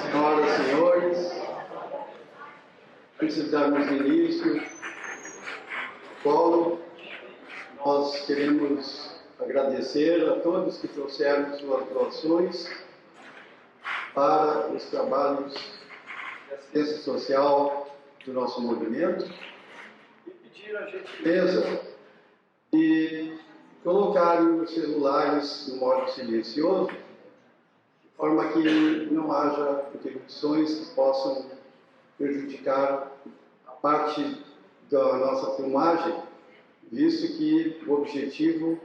senhoras e senhores. Antes de darmos início ao nós queremos agradecer a todos que trouxeram suas doações para os trabalhos de assistência social do nosso movimento e pedir a gentileza de colocarem os celulares no modo silencioso, de forma que não haja interrupções que possam prejudicar a parte da nossa filmagem, visto que o objetivo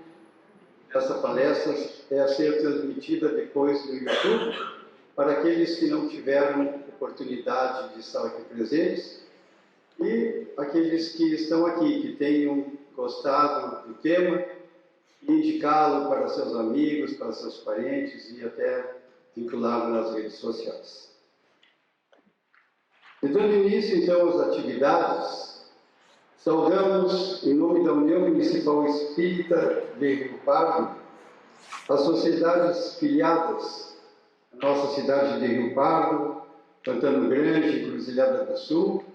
dessa palestra é ser transmitida depois no YouTube para aqueles que não tiveram oportunidade de estar aqui presentes e aqueles que estão aqui, que tenham gostado do tema, indicá-lo para seus amigos, para seus parentes e até vinculá-lo nas redes sociais. E dando início, então, às atividades, saudamos, em nome da União Municipal Espírita de Rio Pardo, as sociedades filiadas à nossa cidade de Rio Pardo, Pantano Grande, Cruzilhada do Sul,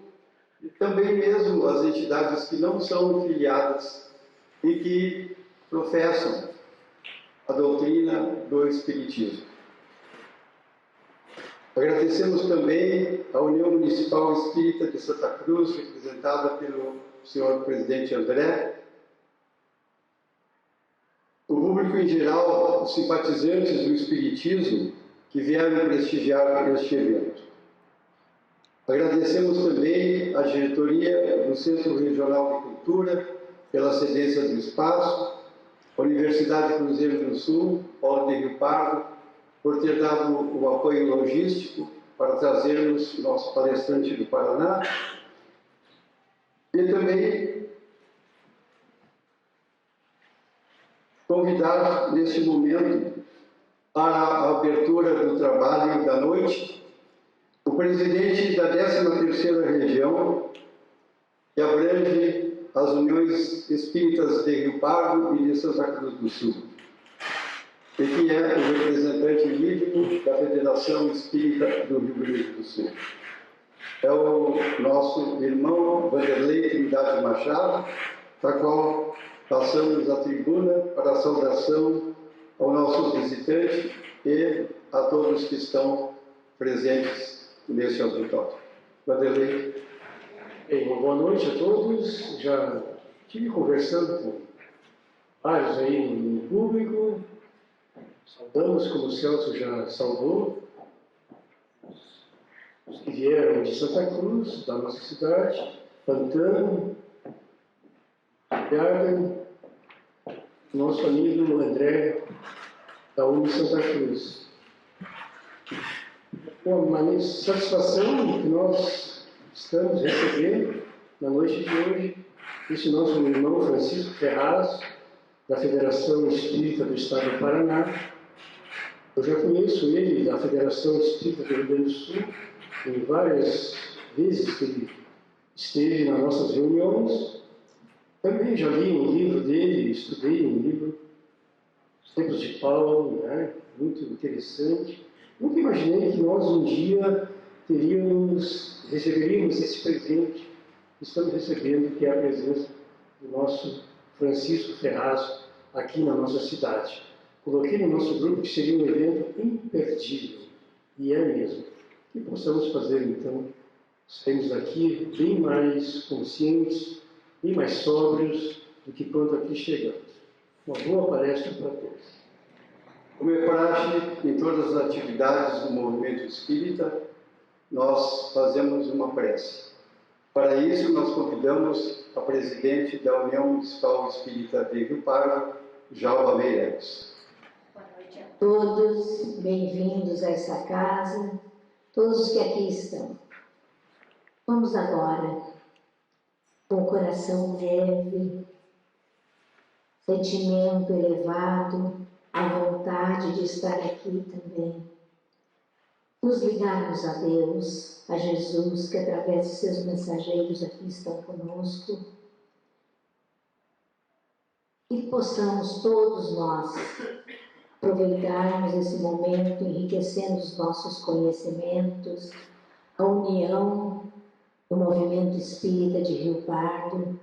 e também mesmo as entidades que não são filiadas e que professam a doutrina do Espiritismo. Agradecemos também à União Municipal Espírita de Santa Cruz, representada pelo senhor presidente André, o público em geral, os simpatizantes do Espiritismo que vieram prestigiar este evento. Agradecemos também à diretoria do Centro Regional de Cultura pela cedência do espaço, a Universidade Cruzeiro do Sul, Paulo de Rio Pardo, por ter dado o apoio logístico para trazermos nosso palestrante do Paraná, e também convidar, neste momento, para a abertura do trabalho da noite, o presidente da 13ª Região, que abrange as Uniões Espíritas de Rio Pardo e de Santa Cruz do Sul, e que é o representante líder da Federação Espírita do Rio Grande do Sul. É o nosso irmão Vanderlei Trindade Machado, da qual passamos a tribuna para a saudação ao nosso visitante e a todos que estão presentes neste auditório. Vanderlei. Bem, uma boa noite a todos. Já estive conversando com vários aí no público. Saudamos, como o Celso já saudou, os que vieram de Santa Cruz, da nossa cidade, Pantano, Garden, nosso amigo André, da Uni Santa Cruz. Uma satisfação que nós estamos recebendo na noite de hoje esse nosso irmão Francisco Ferraz, da Federação Espírita do Estado do Paraná. Eu já conheço ele da Federação Espírita do Rio Grande do Sul, em várias vezes que ele esteve nas nossas reuniões. Também já li um livro dele, estudei um livro, Os Tempos de Paulo, né? Muito interessante. Nunca imaginei que nós um dia receberíamos esse presente que estamos recebendo, que é a presença do nosso Francisco Ferraz aqui na nossa cidade. Coloquei no nosso grupo que seria um evento imperdível, e é mesmo. Que possamos fazer, então, sairmos daqui bem mais conscientes, bem mais sóbrios do que quando aqui chegamos. Uma boa palestra para todos. Como é praxe, em todas as atividades do movimento espírita, nós fazemos uma prece. Para isso, nós convidamos a presidente da União Municipal Espírita de Rio Pardo, Jalva Meireles. Boa noite a todos, bem-vindos a essa casa, todos os que aqui estão. Vamos agora, com o coração leve, sentimento elevado, a vontade de estar aqui também, nos ligarmos a Deus, a Jesus, que através de seus mensageiros aqui estão conosco, e possamos todos nós aproveitarmos esse momento, enriquecendo os nossos conhecimentos, a união do movimento espírita de Rio Pardo,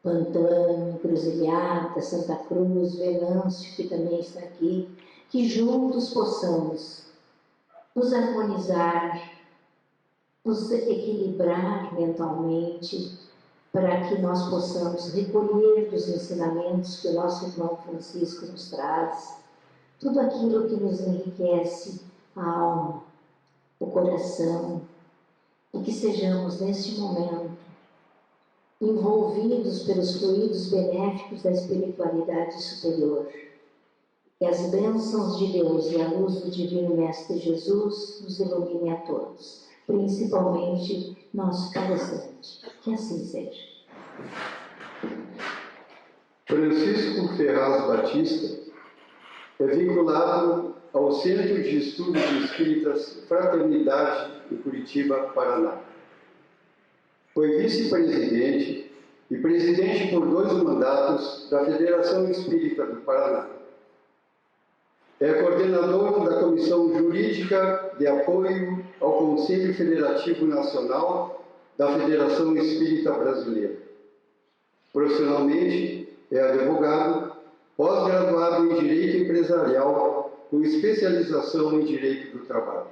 Pantano, Encruzilhada, Santa Cruz, Venâncio, que também está aqui, que juntos possamos nos harmonizar, nos equilibrar mentalmente, para que nós possamos recolher dos ensinamentos que o nosso irmão Francisco nos traz, tudo aquilo que nos enriquece a alma, o coração, e que sejamos neste momento envolvidos pelos fluidos benéficos da espiritualidade superior. Que as bênçãos de Deus e a luz do Divino Mestre Jesus nos ilumine a todos, principalmente nosso palestrante. Que assim seja. Francisco Ferraz Batista é vinculado ao Centro de Estudos Espíritas Fraternidade em Curitiba, Paraná. Foi vice-presidente e presidente por 2 mandatos da Federação Espírita do Paraná. É coordenador da Comissão Jurídica de Apoio ao Conselho Federativo Nacional da Federação Espírita Brasileira. Profissionalmente, é advogado, pós-graduado em Direito Empresarial, com especialização em Direito do Trabalho.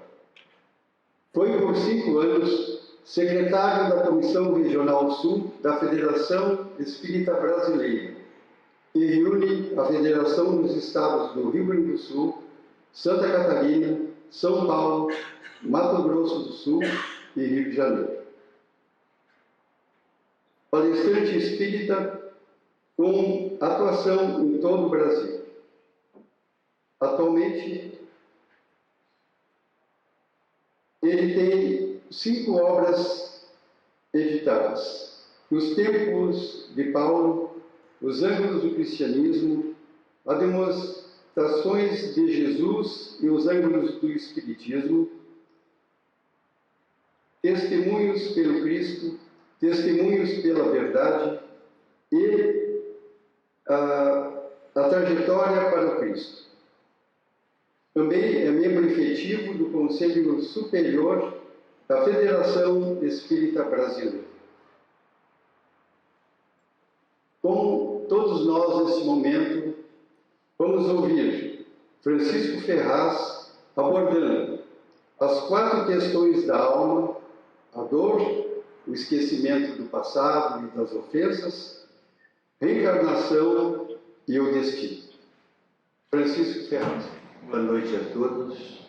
Foi por 5 anos secretário da Comissão Regional Sul da Federação Espírita Brasileira, que reúne a Federação dos Estados do Rio Grande do Sul, Santa Catarina, São Paulo, Mato Grosso do Sul e Rio de Janeiro. Palestrante espírita com atuação em todo o Brasil. Atualmente, ele tem 5 obras editadas: Os Tempos de Paulo, Os Ângulos do Cristianismo, A Demonstrações de Jesus e os Ângulos do Espiritismo, Testemunhos pelo Cristo, Testemunhos pela Verdade e a Trajetória para o Cristo. Também é membro efetivo do Conselho Superior da Federação Espírita Brasileira. Com todos nós, neste momento, vamos ouvir Francisco Ferraz abordando as 4 questões da alma: a dor, o esquecimento do passado e das ofensas, reencarnação e o destino. Francisco Ferraz. Boa noite a todos.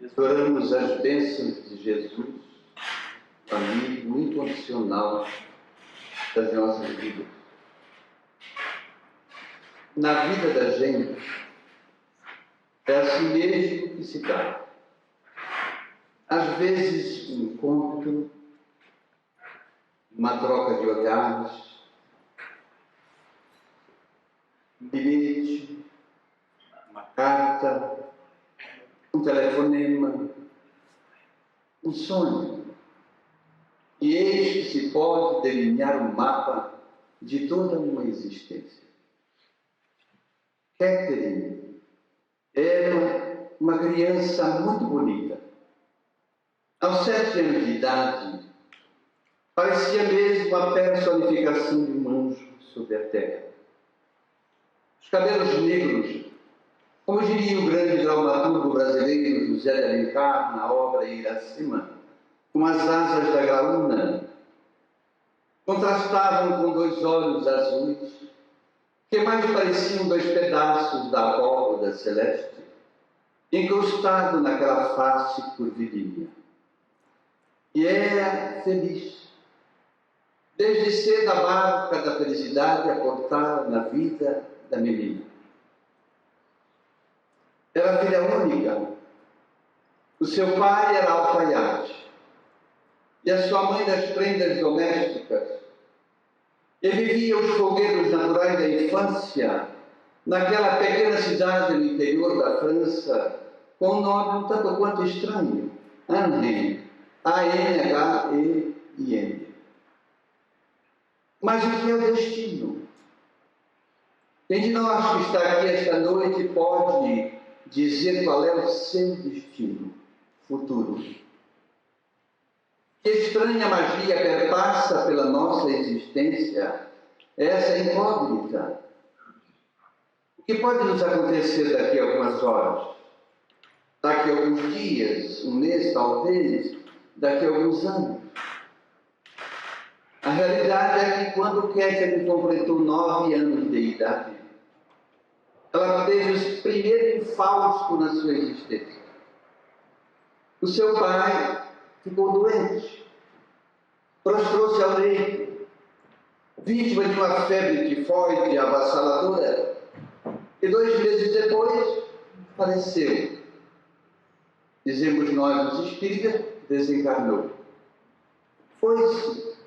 Imploramos as bênçãos de Jesus, amigo incondicional das nossas vidas. Na vida da gente, é assim mesmo que se dá. Às vezes, um encontro, uma troca de olhares, um bilhete, uma carta, um telefonema, um sonho. E eis que se pode delinear um mapa de toda uma existência. Catherine era uma criança muito bonita. Aos 7 anos de idade, parecia mesmo a personificação de um anjo sobre a terra. Os cabelos negros, como diria o grande dramaturgo brasileiro José de Alencar na obra Iracema, com as asas da graúna, contrastavam com 2 olhos azuis, que mais pareciam 2 pedaços da abóbora celeste, incrustado naquela face curvilínea. E era feliz. Desde cedo a barca da felicidade aportara na vida da menina. Era filha única. O seu pai era alfaiate e a sua mãe das prendas domésticas. E vivia os folguedos naturais da infância naquela pequena cidade no interior da França, com um nome um tanto quanto estranho, Anhen, A-N-H-E-I-N. Mas o que é o destino? Quem de nós que está aqui esta noite pode dizer qual é o seu destino futuro? Que estranha magia perpassa pela nossa existência essa incógnita? O que pode nos acontecer daqui a algumas horas? Daqui a alguns dias, um mês talvez, daqui a alguns anos? A realidade é que quando Kathleen completou 9 anos de idade, ela teve o primeiro infausto na sua existência. O seu pai ficou doente, prostrou-se ao leito, vítima de uma febre tifoide avassaladora, e 2 meses depois faleceu. Dizemos nós, os espíritas, desencarnou. Foi-se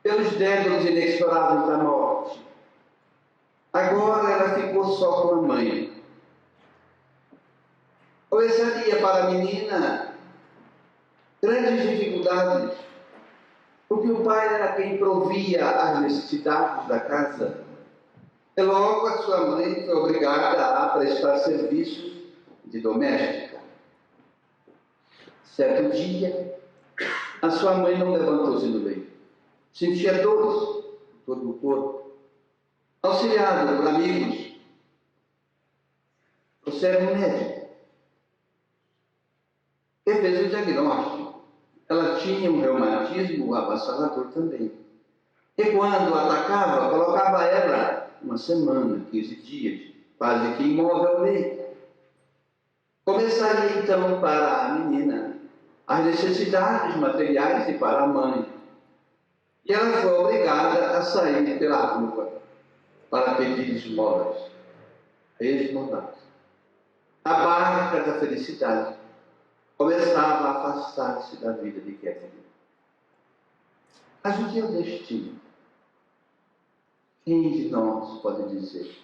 pelos débitos inexoráveis da morte. Agora ela ficou só com a mãe. Começaria para a menina grandes dificuldades, porque o pai era quem provia as necessidades da casa. E logo a sua mãe foi obrigada a prestar serviços de doméstica. Certo dia, a sua mãe não levantou-se do leito. Sentia dores em todo o corpo. Auxiliada por amigos, trouxeram um médico que fez o diagnóstico. Ela tinha um reumatismo avassalador também. E quando atacava, colocava ela 1 semana, 15 dias, quase que imóvel ao leito. Começaria então para a menina as necessidades materiais e para a mãe. E ela foi obrigada a sair pela rua para pedir esmolas, esmolas. A barca da felicidade começava a afastar-se da vida de Kathleen. Mas o que é o destino? Quem de nós pode dizer?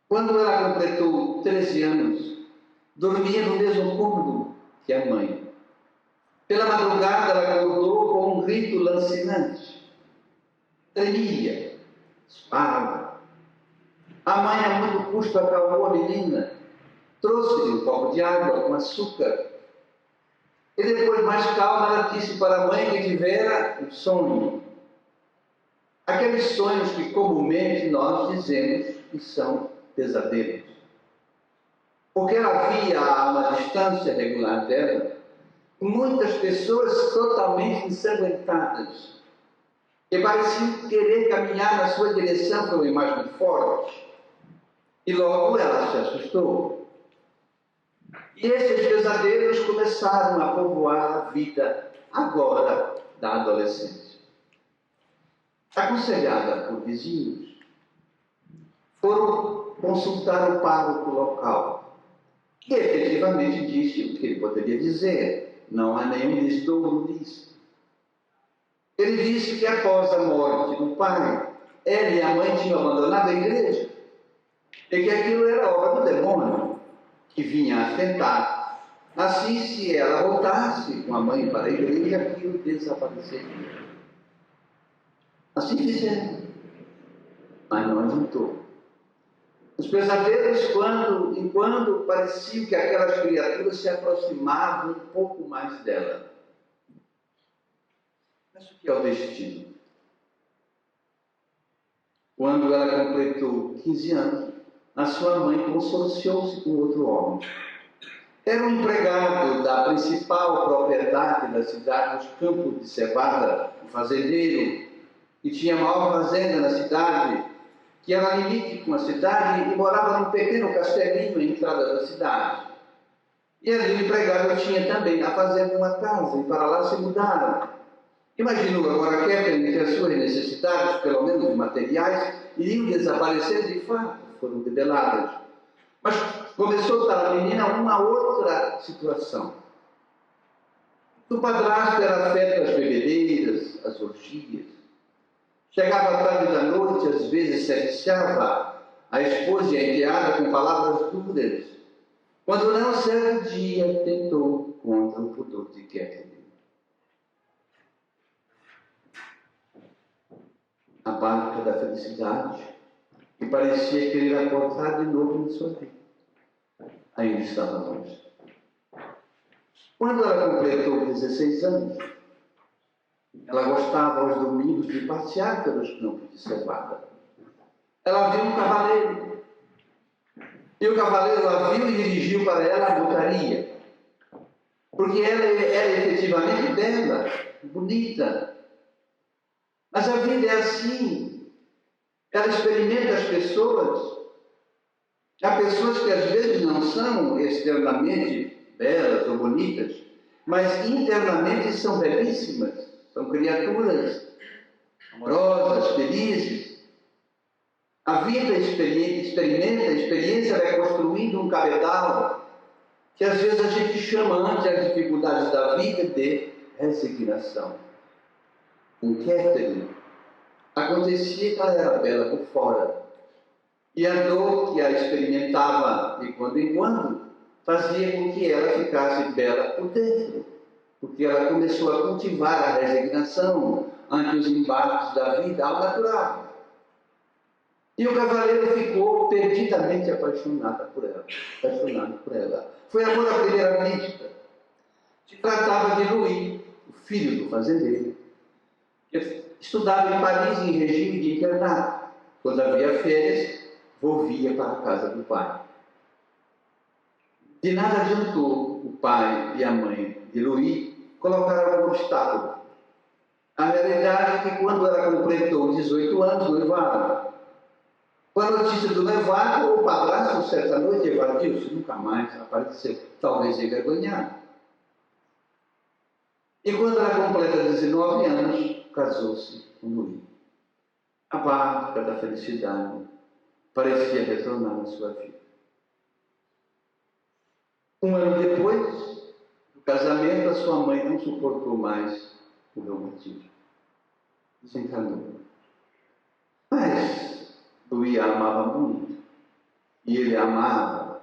Quando ela completou 13 anos, dormia no mesmo cômodo que a mãe. Pela madrugada ela acordou com um grito lancinante. Tremia, espalhava. A mãe a muito custo acalmou a menina, trouxe-lhe um copo de água com açúcar. E depois, mais calma, ela disse para a mãe que tivera um sonho. Aqueles sonhos que comumente nós dizemos que são pesadelos. Porque ela via a uma distância regular dela muitas pessoas totalmente ensanguentadas, que pareciam querer caminhar na sua direção com uma imagem forte. E logo ela se assustou. E esses pesadelos começaram a povoar a vida agora da adolescência. Aconselhada por vizinhos, foram consultar o pároco local, que efetivamente disse o que ele poderia dizer. Não há nenhum desdouro nisso. Ele disse que após a morte do pai, ela e a mãe tinham abandonado a igreja, e que aquilo era obra do demônio, que vinha a tentar. Assim, se ela voltasse com a mãe para a igreja, aquilo desapareceria. Assim fizeram, mas não adiantou. Os pesadelos, enquanto pareciam que aquelas criaturas se aproximavam um pouco mais dela. Mas o que é o destino? Quando ela completou 15 anos, a sua mãe consorciou-se com outro homem. Era um empregado da principal propriedade da cidade, os campos de cevada, um fazendeiro, que tinha a maior fazenda na cidade, que era limite com a cidade, e morava num pequeno castelinho à entrada da cidade. E ali o empregado tinha também na fazenda uma casa, e para lá se mudaram. Imaginou agora Kathleen que as suas necessidades, pelo menos materiais, iriam desaparecer de fato, foram debeladas. Mas começou para a menina uma outra situação. O padrasto era afeto às bebedeiras, às orgias. Chegava à tarde da noite, às vezes serviciava a esposa e a enteada com palavras duras, quando não certo dia tentou contra o pudor de Kathleen. A barca da felicidade e parecia querer acordar de novo em sua vida. Ainda estava longe. Quando ela completou 16 anos, ela gostava aos domingos de passear pelos campos de cevada. Ela viu um cavaleiro. E o cavaleiro a viu e dirigiu para ela a botaria. Porque ela era efetivamente bela, bonita. Mas a vida é assim. Ela experimenta as pessoas. Há pessoas que às vezes não são externamente belas ou bonitas, mas internamente são belíssimas. São criaturas amorosas, felizes. A vida experimenta, a experiência vai construindo um cabedal que às vezes a gente chama, ante as dificuldades da vida, de resignação. Com Catherine, acontecia que ela era bela por fora, e a dor que a experimentava de quando em quando fazia com que ela ficasse bela por dentro, porque ela começou a cultivar a resignação ante os embates da vida ao natural. E o cavaleiro ficou perdidamente apaixonado por ela. Foi amor à primeira vista. Se tratava de Louis, o filho do fazendeiro, que estudava em Paris em regime de internato. Quando havia férias, volvia para a casa do pai. De nada adiantou o pai e a mãe de Louis colocar algum obstáculo. A realidade é que quando ela completou 18 anos, noivaram. Com a notícia do noivado, o padrasto, certa noite, evadiu-se, nunca mais apareceu, talvez envergonhado. E quando ela completa 19 anos, casou-se com Louis. A barca da felicidade parecia retornar à sua vida. Um ano depois do casamento, a sua mãe não suportou mais o reumatismo. Desencanou. Mas Louis a amava muito. E ele a amava.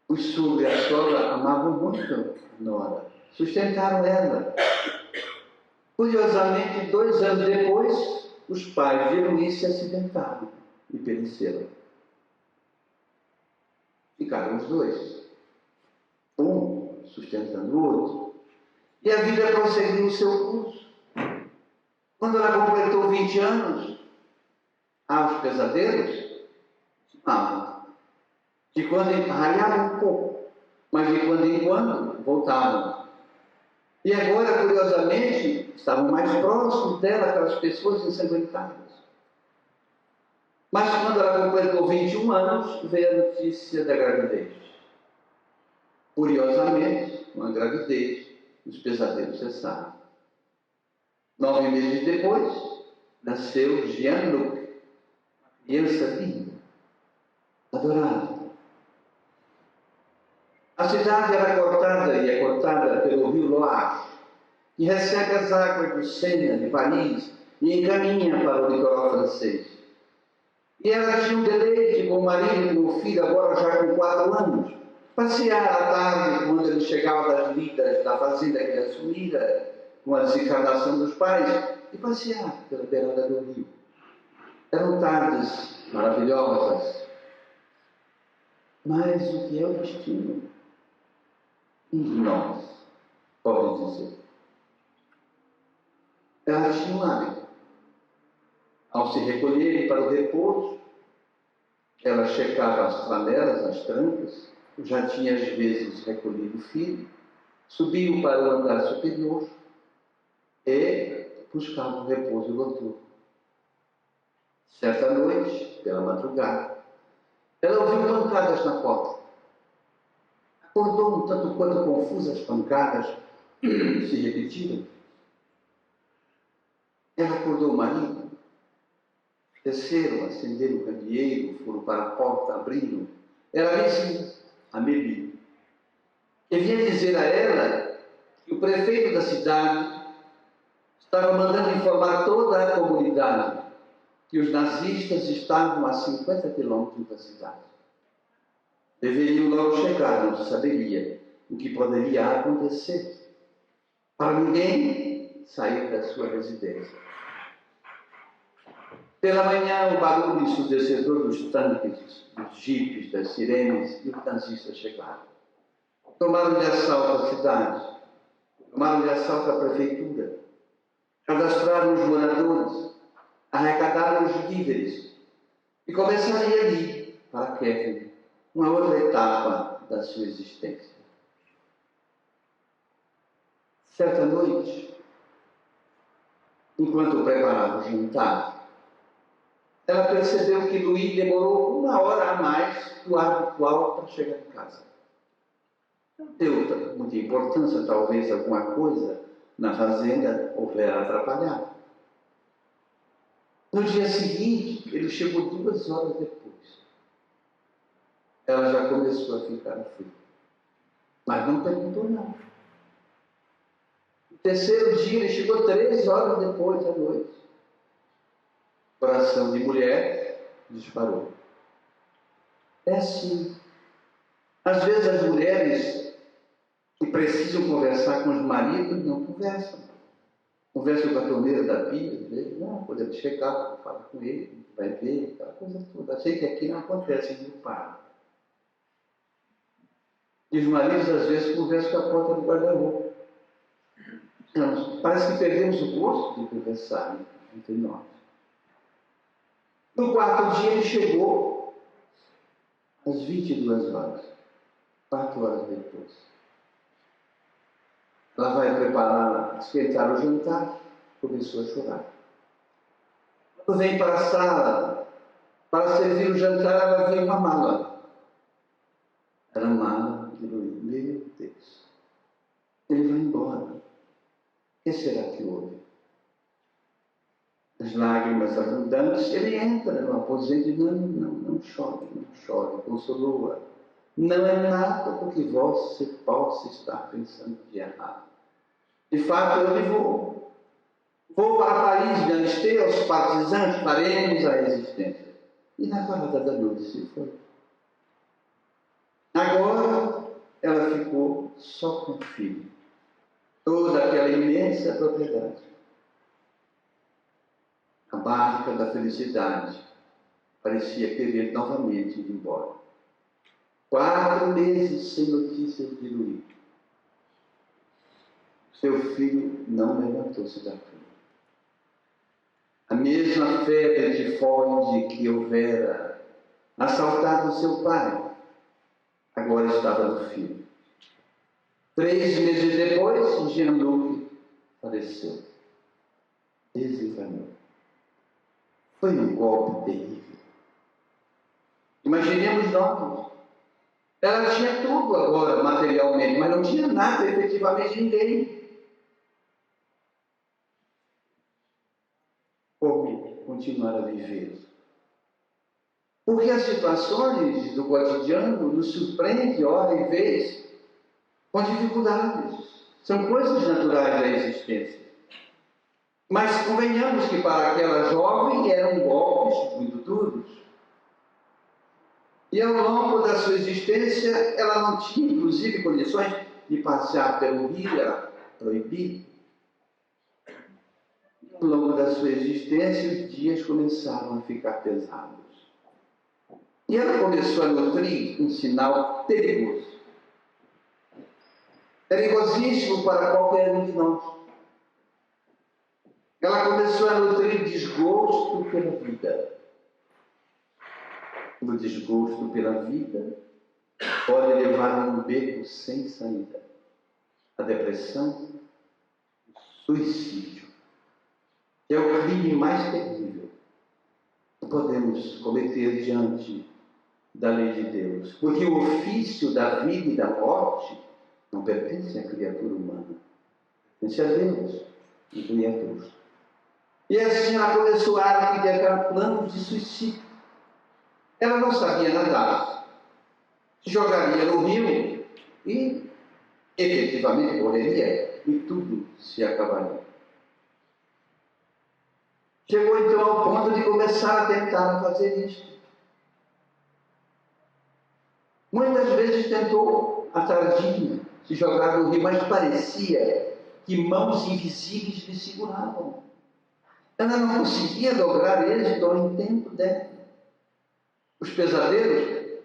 Os sogros e a sogra amavam muito a nora. Sustentaram ela. Curiosamente, 2 anos depois, os pais de Louis se acidentaram e pereceram. Ficaram os dois, um sustentando o outro. E a vida prosseguiu o seu curso. Quando ela completou 20 anos, aos pesadelos, de quando ralhavam um pouco, mas de quando em quando voltavam. E agora, curiosamente, estavam mais próximos dela aquelas pessoas ensanguentadas. Mas quando ela completou 21 anos, veio a notícia da gravidez. Curiosamente, uma gravidez, os pesadelos cessaram. 9 meses depois, nasceu Jean-Luc, criança linda, adorável. A cidade era cortada e é cortada pelo rio Loire, que recebe as águas do Sena, de Paris, e encaminha para o litoral francês. E ela tinha um deleite com o marido e com o filho, agora já com 4 anos. Passear à tarde, quando ele chegava das lidas da fazenda que ele assumira, com a desencarnação dos pais, e passear pela beirada do rio. Eram tardes maravilhosas. Mas o que é o destino? Um de nós pode dizer. Ela tinha um hábito. Ao se recolherem para o repouso, ela checava as flanelas, as trancas, já tinha às vezes recolhido o filho, subiu para o andar superior e buscava o repouso noturno. Certa noite, pela madrugada, ela ouviu pancadas na porta. Acordou um tanto quanto confusa, as pancadas se repetiram. Ela acordou o marido. Desceram, acenderam o candeeiro, foram para a porta, abriram. Era a vizinha, a Mebi, que vinha dizer a ela que o prefeito da cidade estava mandando informar toda a comunidade que os nazistas estavam a 50 quilômetros da cidade. Deveriam logo chegar, não se saberia o que poderia acontecer, para ninguém sair da sua residência. Pela manhã, o barulho ensurdecedor dos tanques, dos jipes, das sirenes, e os nazistas chegaram. Tomaram de assalto a cidade, tomaram de assalto a prefeitura, cadastraram os moradores, arrecadaram os víveres e começaria ali, para Kevin, uma outra etapa da sua existência. Certa noite, enquanto preparava o jantar, ela percebeu que Luís demorou 1 hora a mais do habitual para chegar em casa. Não deu muita importância, talvez alguma coisa na fazenda houvera atrapalhado. No dia seguinte, ele chegou 2 horas depois. Ela já começou a ficar aflita, mas não perguntou nada. No terceiro dia, ele chegou 3 horas depois da noite. Coração de mulher disparou. É assim. Às vezes as mulheres que precisam conversar com os maridos não conversam. Conversam com a torneira da pia, às vezes, não, podemos chegar, fala com ele, vai ver, aquela coisa toda. Sei que aqui não acontece no par. E os maridos às vezes conversam com a porta do guarda-roupa. Parece que perdemos o gosto de conversar entre nós. No 4º dia ele chegou às 22 horas, 4 horas depois. Ela vai preparar, esquentar o jantar, começou a chorar. Quando vem para a sala, para servir o jantar, ela vê uma mala. Era uma mala de Luís. Meu Deus, ele vai embora. O que será que houve? As lágrimas abundantes, ele entra no aposento e não chore, consolou-a. Não é nada do que você possa estar pensando de errado. De fato, eu me vou. Vou para Paris, me alistei aos partizantes, faremos a resistência. E na varanda da noite se foi. Agora, ela ficou só com o filho. Toda aquela imensa propriedade. A barca da felicidade parecia querer novamente ir embora. 4 meses sem notícias de Luís. Seu filho não levantou-se da cama. A mesma febre tifoide que houvera assaltado seu pai, agora estava no filho. 3 meses depois, Jean-Luc faleceu. Desencarnou. Foi um golpe terrível. Imaginemos nós. Ela tinha tudo agora, materialmente, mas não tinha nada, efetivamente, ninguém. Como continuar a viver? Porque as situações do cotidiano nos surpreendem, hora e vez, com dificuldades. São coisas naturais da existência. Mas convenhamos que para aquela jovem eram golpes muito duros. E ao longo da sua existência, ela não tinha, inclusive, condições de passear pelo rio, era proibido. Ao longo da sua existência, os dias começaram a ficar pesados. E ela começou a nutrir um sinal perigoso. Perigosíssimo para qualquer um de nós. Ela começou a nutrir desgosto pela vida. O desgosto pela vida pode levar a um beco sem saída. A depressão, o suicídio, que é o crime mais terrível que podemos cometer diante da lei de Deus. Porque o ofício da vida e da morte não pertence à criatura humana, pertence a Deus, o Criador. E assim ela começou a arquitetar planos de suicídio. Ela não sabia nadar, se jogaria no rio e efetivamente morreria e tudo se acabaria. Chegou então ao ponto de começar a tentar fazer isso. Muitas vezes tentou a tardinha se jogar no rio, mas parecia que mãos invisíveis lhe seguravam. ela não conseguia lograr êxito ao intento dela. Os pesadelos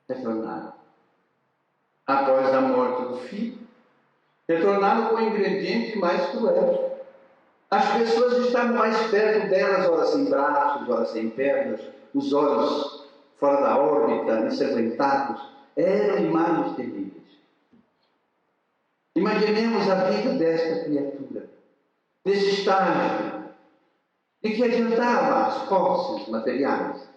retornaram. Após a morte do filho, retornaram com o ingrediente mais cruel. As pessoas estavam mais perto delas, ora sem braços, ora sem pernas, os olhos fora da órbita, ensanguentados. Eram imagens terríveis. Imaginemos a vida desta criatura, nesse estágio, em que adiantava as posses materiais.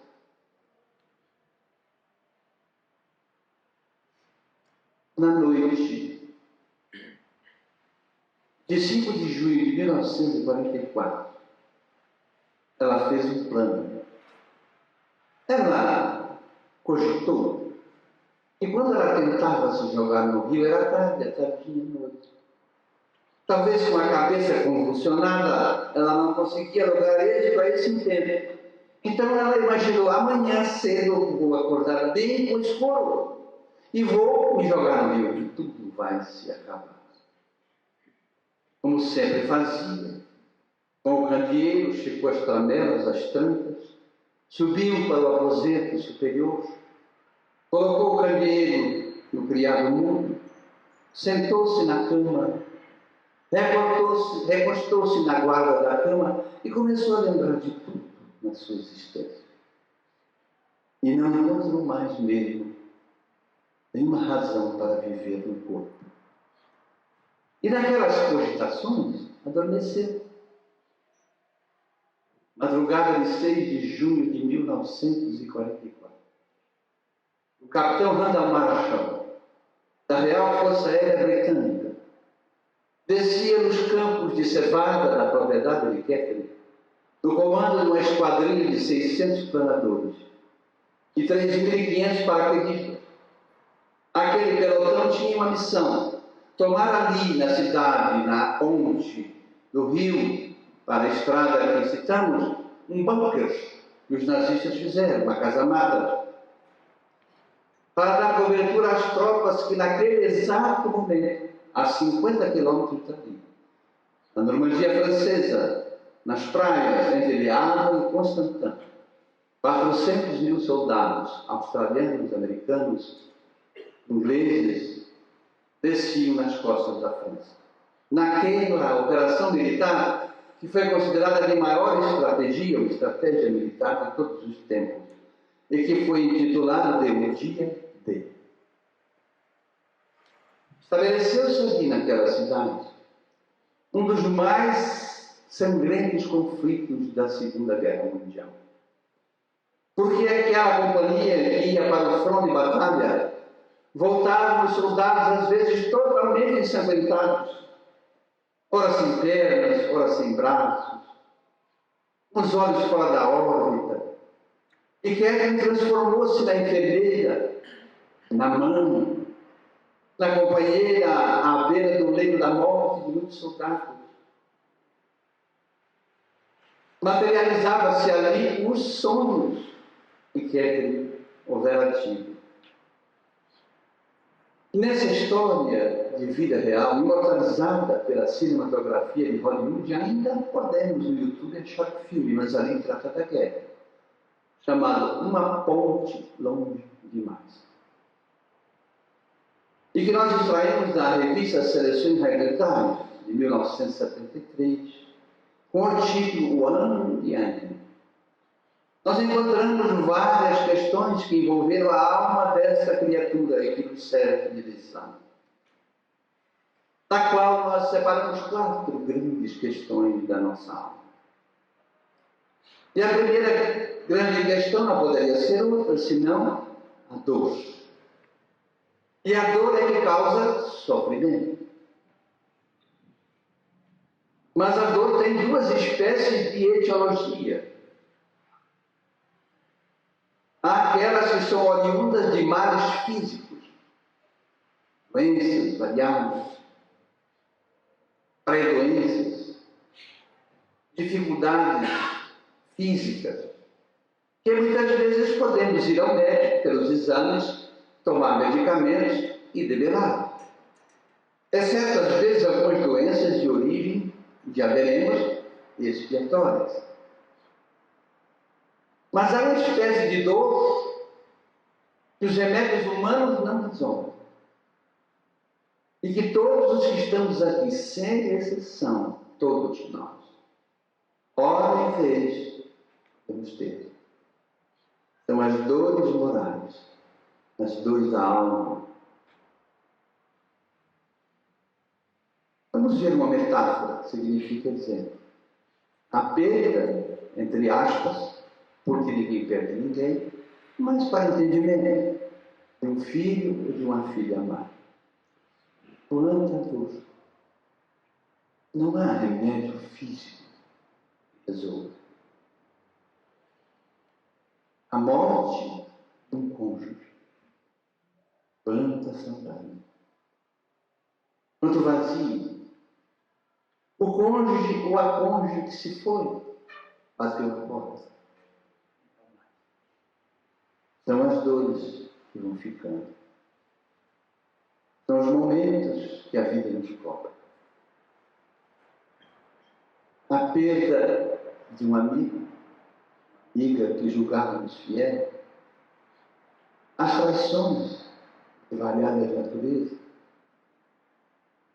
Na noite de 5 de junho de 1944, ela fez um plano. Ela cogitou. E quando ela tentava se jogar no rio, era tarde, tardinha noite. Talvez com a cabeça convulsionada, ela não conseguia lograr êxito a esse intento. Então ela imaginou, amanhã cedo eu vou acordar bem com escuro e vou me jogar no rio, e tudo vai se acabar. Como sempre fazia, com o candeeiro, esticou as tramelas, as trancas, subiu para o aposento superior, colocou o candeeiro no criado mudo, sentou-se na cama, recostou-se na guarda da cama e começou a lembrar de tudo na sua existência. E não encontrou mais mesmo nenhuma razão para viver no corpo. E naquelas cogitações, adormeceu. Madrugada de 6 de junho de 1944. O capitão Randall Marshall, da Real Força Aérea Britânica, descia nos campos de cevada da propriedade de Catherine, no comando de uma esquadrilha de 600 planadores e 3.500 paraquedistas. Aquele pelotão tinha uma missão: tomar ali na cidade, na ponte do rio, para a estrada que citamos, um bunker que os nazistas fizeram, uma casa-mata, para dar cobertura às tropas que naquele exato momento, a 50 quilômetros dali, na Normandia francesa, nas praias entre Le Havre e Constantin, 400 mil soldados australianos, americanos, ingleses, desciam nas costas da França. Naquela operação militar, que foi considerada de maior estratégia, ou estratégia militar de todos os tempos, e que foi intitulada de O Dia D. Estabeleceu-se ali naquela cidade um dos mais sangrentos conflitos da Segunda Guerra Mundial. Porque aquela companhia que ia para o fronte de batalha, voltavam os soldados às vezes totalmente ensanguentados, ora sem pernas, ora sem braços, com os olhos fora da órbita. E Catherine transformou-se na enfermeira, na mãe, na companheira à beira do leito da morte de muitos soldados. Materializava-se ali os sonhos que Catherine houvera tido. Nessa história de vida real, imortalizada pela cinematografia de Hollywood, ainda podemos no YouTube achar filme, mas ali trata da guerra, chamado Uma Ponte Longe Demais. E que nós extraímos da revista Seleções Heidelberg, de 1973, com o título O Ano de Anne. Nós encontramos várias questões que envolveram a alma dessa criatura e que nos serve de lição, da qual nós separamos 4 grandes questões da nossa alma. E a primeira grande questão não poderia ser outra, senão a dor. E a dor é que causa sofrimento. Mas a dor tem 2 espécies de etiologia. Há aquelas que são oriundas de males físicos, doenças variadas, pré-doenças, dificuldades físicas, que muitas vezes podemos ir ao médico pelos exames, tomar medicamentos e debelar. Exceto, às vezes, algumas doenças de origem, já veremos, expiatórias. Mas há uma espécie de dor que os remédios humanos não resolvem. E que todos os que estamos aqui, sem exceção, todos nós, hora e vez, vamos ter. São as dores morais, as dores da alma. Vamos ver uma metáfora, significa dizer a perda, entre aspas, porque ninguém perde ninguém, mas para entendimento de um filho ou de uma filha amada. Quanta dor! Não há remédio físico que resolva. A morte de um cônjuge. Quanta saudade! Quanto vazio! O cônjuge ou a cônjuge que se foi, bateu a porta. São as dores que vão ficando. São os momentos que a vida nos cobra. A perda de um amigo, amiga que julgávamos fiel, as traições de variadas natureza,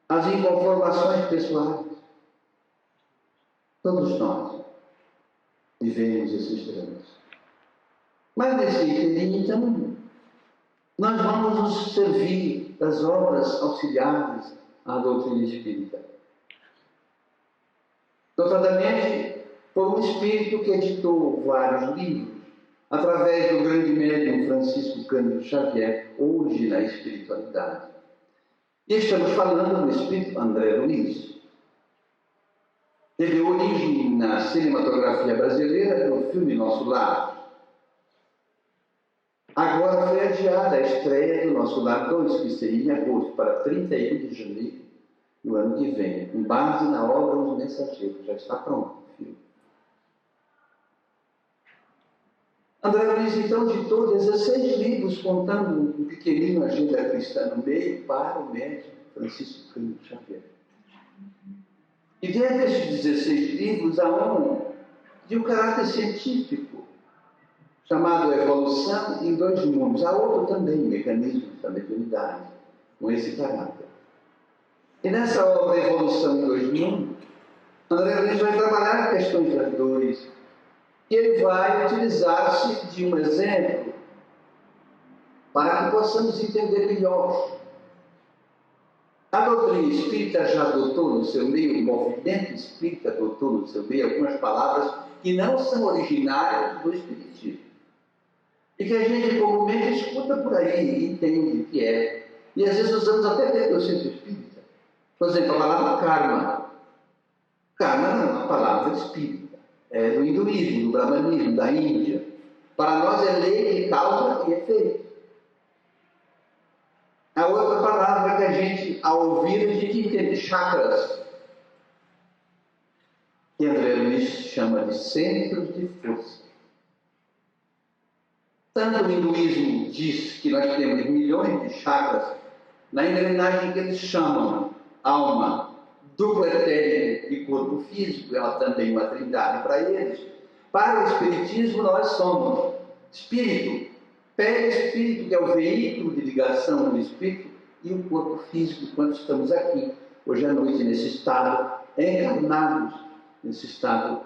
as inconformações pessoais. Todos nós vivemos esses dramas. Mas nesse interim, então, nós vamos nos servir das obras auxiliares à doutrina espírita. Notadamente, por um espírito que editou vários livros, através do grande médium Francisco Cândido Xavier, hoje na espiritualidade. E estamos falando do espírito André Luiz. Teve origem na cinematografia brasileira do filme Nosso Lar. Agora foi adiada a estreia do Nosso Lar 2, que seria em agosto, para 31 de janeiro do ano que vem, com base na obra Os Mensageiros. Já está pronto o filme. André Luiz, então, ditou 16 livros, contando um pequenino agenda cristã no meio, para o médium Francisco Cândido Xavier. E dentro desses 16 livros, há um de um caráter científico, chamado Evolução em Dois Mundos. Há outro também, Mecanismos da Mediunidade, com esse caráter. E nessa obra Evolução em Dois Mundos, André Luiz vai trabalhar questões das dores, e ele vai utilizar-se de um exemplo para que possamos entender melhor. A doutrina espírita já adotou no seu meio, o movimento espírita adotou no seu meio algumas palavras que não são originárias do espiritismo. E que a gente comumente escuta por aí e entende que é. E às vezes usamos até dentro do centro espírita. Por exemplo, a palavra karma. Karma não é uma palavra espírita. É do hinduísmo, do brahmanismo, da Índia. Para nós é lei de causa e efeito. A outra palavra que a gente, ao ouvir, a gente entende, chakras, que André Luiz chama de centros de força. Tanto o hinduísmo diz que nós temos milhões de chakras, na engrenagem que eles chamam alma, duplo etérico e corpo físico, ela também é uma trindade para eles. Para o espiritismo, nós somos espírito, perispírito, que é o veículo de ligação do espírito, e o corpo físico, quando estamos aqui, hoje à noite, nesse estado, encarnados, nesse estado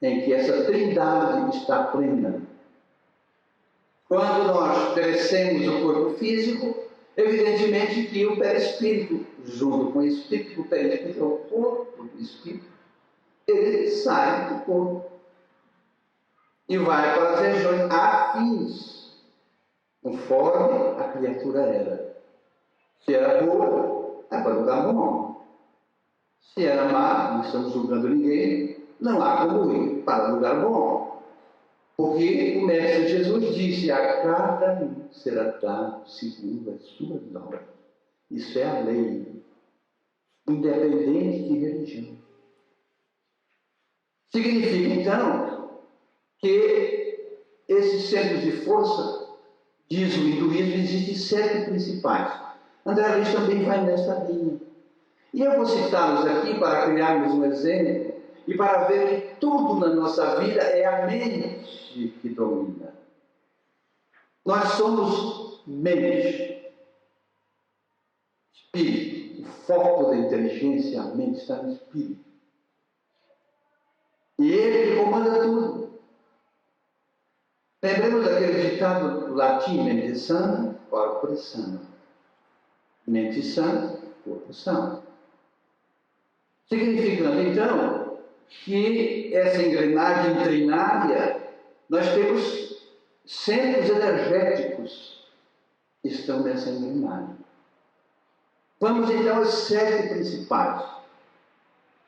em que essa trindade está plena. Quando nós perecemos o corpo físico, evidentemente que o perispírito, junto com o espírito, o perispírito é o corpo do espírito, ele sai do corpo e vai para as regiões afins, conforme a criatura era. Se era boa, é para lugar bom. Se era má, não estamos julgando ninguém, não há como ir para lugar bom. Porque o Mestre Jesus disse: a cada um será dado segundo as suas obras. Isso é a lei, independente de religião. Significa, então, que esses centros de força, diz o hinduísmo, existem 7 principais. André Luiz também vai nesta linha. E eu vou citá-los aqui para criarmos um exemplo e para ver que tudo na nossa vida é a mente que domina. Nós somos mente, espírito. O foco da inteligência, a mente, está no espírito. E ele que comanda tudo. Lembremos daquele ditado latim, mente sana, corpo sano. Mente sã, corpo são. Significando, então, que essa engrenagem trinária, nós temos centros energéticos que estão nessa engrenagem. Vamos, então, aos 7 principais.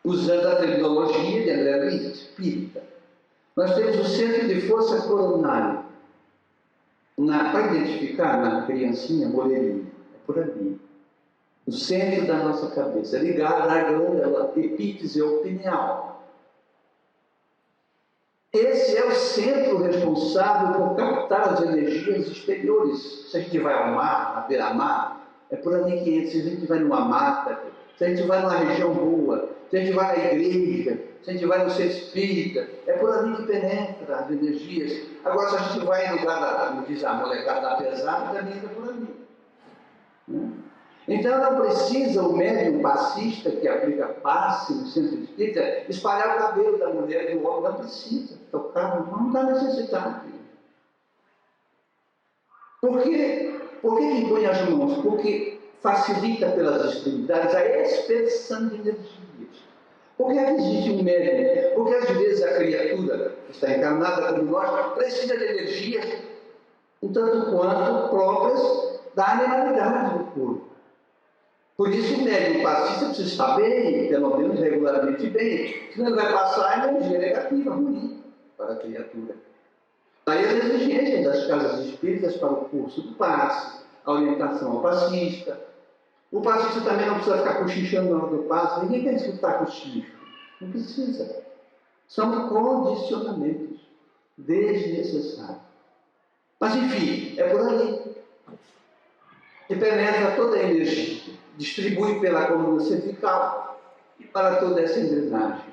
Usando a terminologia de André Luiz, espírita. Nós temos o centro de força coronário. Para identificar na criancinha morelinha, é por ali. O centro da nossa cabeça, ligado à glândula epífise ou pineal. Esse é o centro responsável por captar as energias exteriores. Se a gente vai ao mar, à beira-mar, é por ali que entra. Se a gente vai numa mata, se a gente vai numa região boa, se a gente vai na igreja, se a gente vai no centro espírita, é por ali que penetra as energias. Agora, se a gente vai no lugar, como diz a molecada da pesada, também entra por ali. Então, não precisa o médium passista que aplica passe no centro espírita espalhar o cabelo da mulher e do homem. Não precisa tocar, não dá necessidade. Por que impõe as mãos? Porque facilita pelas extremidades a expedição de energias. Por que existe um médium? Porque às vezes a criatura que está encarnada como nós precisa de energias um tanto quanto próprias da animalidade do corpo. Por isso o médium passista precisa estar bem, pelo menos regularmente bem, senão ele vai passar a energia negativa, ruim, para a criatura. Daí as exigências das casas espíritas para o curso do passe, a orientação ao passista. O passista também não precisa ficar cochichando na hora do passe, ninguém quer escutar cochicho. Não precisa. São condicionamentos desnecessários. Mas enfim, é por ali. Que penetra toda a energia, distribui pela coluna cervical e para toda essa engrenagem.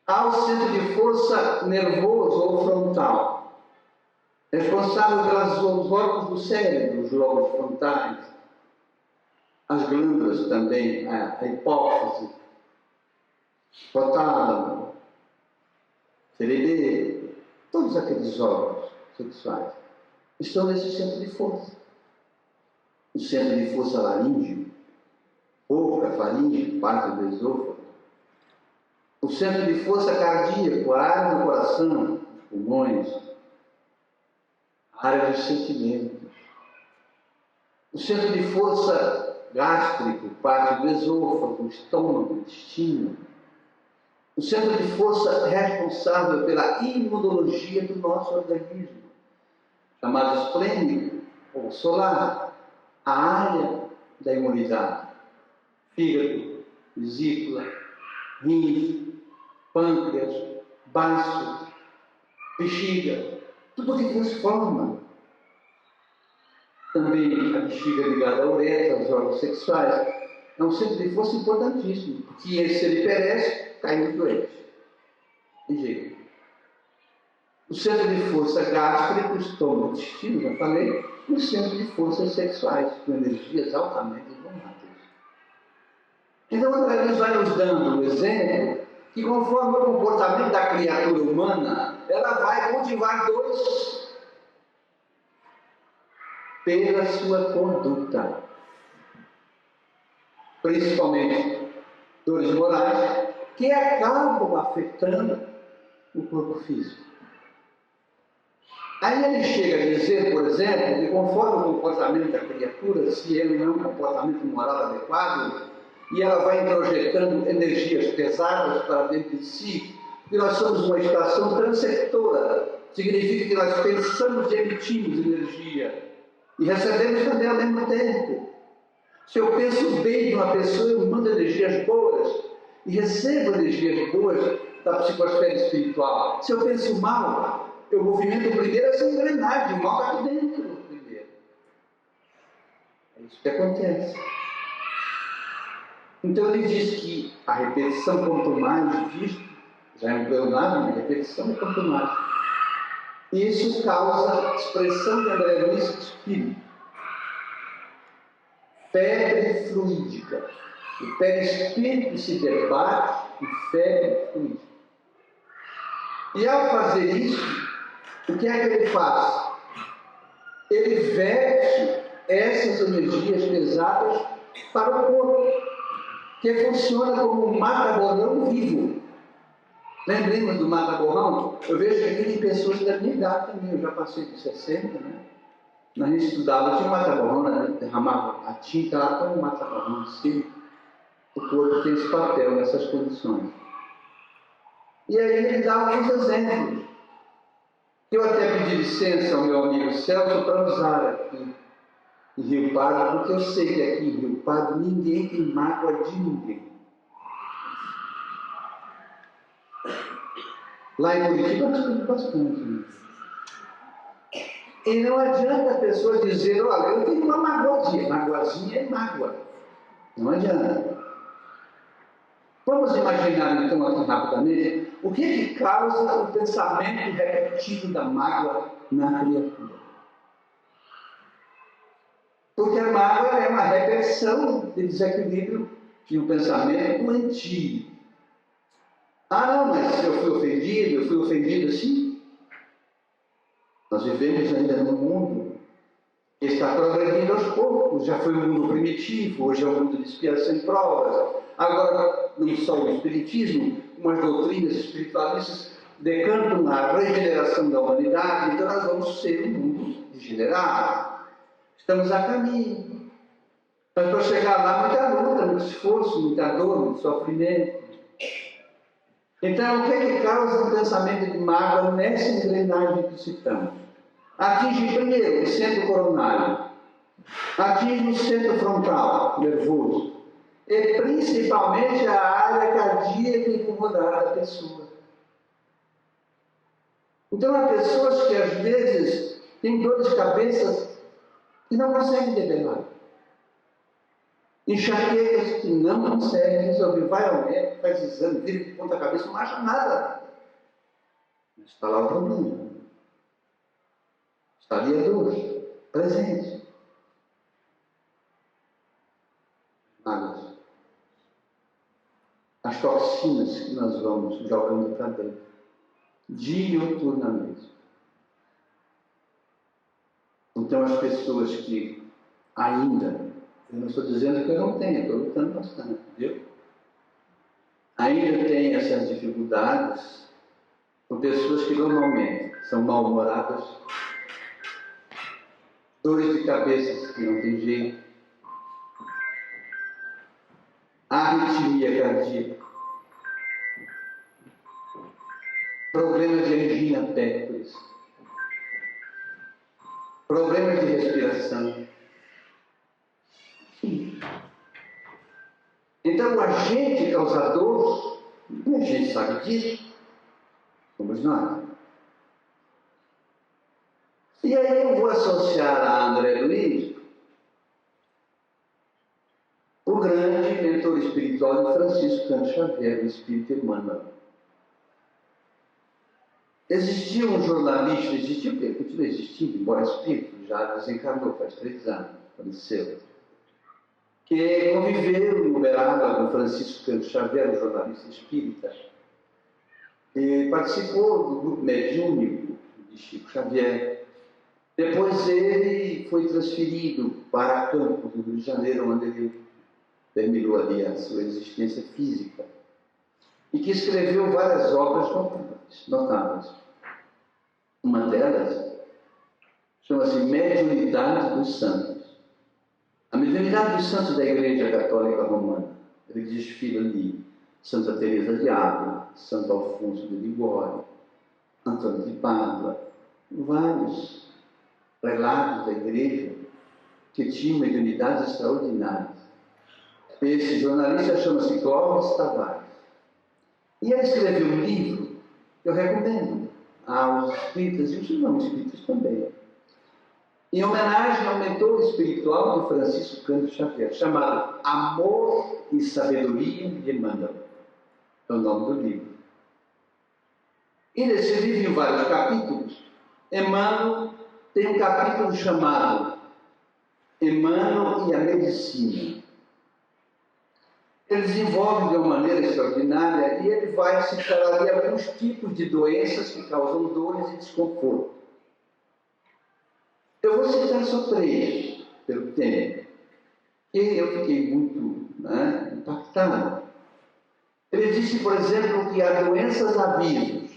Há o centro de força nervoso ou frontal, responsável pelos órgãos do cérebro, os lobos frontais, as glândulas também, a hipófise, hipotálamo, cerebelo, todos aqueles órgãos sexuais estão nesse centro de força. O centro de força laríngeo, boca, faringe, parte do esôfago. O centro de força cardíaco, a área do coração, os pulmões, a área dos sentimentos. O centro de força gástrico, parte do esôfago, estômago, intestino. O centro de força responsável pela imunologia do nosso organismo, chamado esplênico ou solar. A área da imunidade, fígado, vesícula, rins, pâncreas, baço, bexiga, tudo que transforma. Também a bexiga ligada à uretra, aos órgãos sexuais, é um centro de força importantíssimo, porque se ele perece, caímos doentes. De jeito. O centro de força gástrico, estômago, intestino, já falei, e o centro de forças sexuais, com energias altamente voláteis. Então, André Luiz vai nos dando um exemplo que, conforme o comportamento da criatura humana, ela vai motivar dois pela sua conduta. Principalmente dores morais, que acabam afetando o corpo físico. Aí ele chega a dizer, por exemplo, que conforme o comportamento da criatura, se ele não é um comportamento moral adequado, e ela vai introjetando energias pesadas para dentro de si, porque nós somos uma estação transceptora, significa que nós pensamos e emitimos energia, e recebemos também ao mesmo tempo. Se eu penso bem de uma pessoa, eu mando energias boas, e recebo energias boas da psicosfera espiritual. Se eu penso mal, eu movimento primeiro essa engrenagem, o mal está aqui dentro primeiro. É isso que acontece. Então ele diz que a repetição, quanto mais visto, Já é um pleonasmo, né? Repetição é quanto mais. E isso causa expressão de André Luiz espírito. Febre fluídica. O perispírito se debate em febre fluídica. E ao fazer isso, o que é que ele faz? Ele verte essas energias pesadas para o corpo, que funciona como um mata-borrão vivo. Lembremos do mata-borrão? Eu vejo que aqui tem pessoas da minha idade também, eu já passei de 60, né? A gente estudava, tinha um mata-borrão, né? Derramava a tinta lá com um mata-borrão assim. O corpo tem esse papel nessas condições. E aí ele dá alguns exemplos. Eu até pedi licença ao meu amigo Celso para usar aqui em Rio Pardo, porque eu sei que aqui em Rio Pardo ninguém tem mágoa de ninguém. Lá em Curitiba nós temos bastante. Né? E não adianta a pessoa dizer, olha, eu tenho uma magoazinha. Magoazinha é mágoa. Não adianta. Vamos imaginar então aqui rapidamente o que causa o pensamento repetitivo da mágoa na criatura. Porque a mágoa é uma reversão de desequilíbrio de um pensamento doentio. Ah, não, mas eu fui ofendido assim. Nós vivemos ainda num mundo que está progredindo aos poucos. Já foi um mundo primitivo, hoje é um mundo de expiação e provas. Agora, não só o espiritismo, como as doutrinas espiritualistas decantam a regeneração da humanidade, então nós vamos ser um mundo degenerado. Estamos a caminho. Mas para chegar lá, muita luta, muito esforço, muita dor, muito sofrimento. Então, o que é que causa um pensamento de mágoa nessa engrenagem que citamos? Atinge primeiro o centro coronário, atinge o centro frontal, nervoso, e principalmente a área cardíaca e pulmonar da pessoa. Então, há pessoas que às vezes têm dor de cabeça e não conseguem debelar. Enxaquecas que não conseguem resolver. Vai ao médico, faz exame, vira de ponta cabeça, não acha nada. Mas está lá o problema. Está ali a dor, presente. Mágoas. As toxinas que nós vamos jogando para dentro, diuturnamente. Então, as pessoas que ainda, eu não estou dizendo que eu não tenho, estou lutando bastante, viu? Ainda tem essas dificuldades com pessoas que normalmente são mal-humoradas, dores de cabeça que não tem jeito, arritmia cardíaca, problemas de angina pectoris, problemas de respiração. Então, o agente causador, a gente sabe disso, somos nós. E aí eu vou associar a André Luiz o grande mentor espiritual de Francisco Cândido Xavier, o Espírito Emmanuel. Existia um jornalista, continua existindo, embora espírito, já desencarnou faz 3 anos, faleceu, que conviveu no Uberaba com Francisco Cândido Xavier, um jornalista espírita, e participou do grupo mediúnico de Chico Xavier. Depois ele foi transferido para Campos, no Rio de Janeiro, onde ele terminou ali a sua existência física, e que escreveu várias obras notáveis. Uma delas chama-se Mediunidade dos Santos. A mediunidade dos santos da Igreja Católica Romana. Ele desfila ali Santa Teresa de Ávila, Santo Alfonso de Ligório, Antônio de Pádua, vários prelados da Igreja que tinham mediunidades extraordinárias. Esse jornalista chama-se Clóvis Tavares. E ele escreveu um livro que eu recomendo aos espíritas e os não espíritas também, em homenagem ao mentor espiritual de Francisco Cândido Xavier, chamado Amor e Sabedoria de Emmanuel. É o nome do livro. E nesse livro, em vários capítulos, Emmanuel tem um capítulo chamado Emmanuel e a Medicina. Ele desenvolve de uma maneira extraordinária e ele vai citar ali alguns tipos de doenças que causam dores e desconforto. Eu vou citar só 3, pelo tempo, e eu fiquei muito impactado. Ele disse, por exemplo, que há doenças avisos.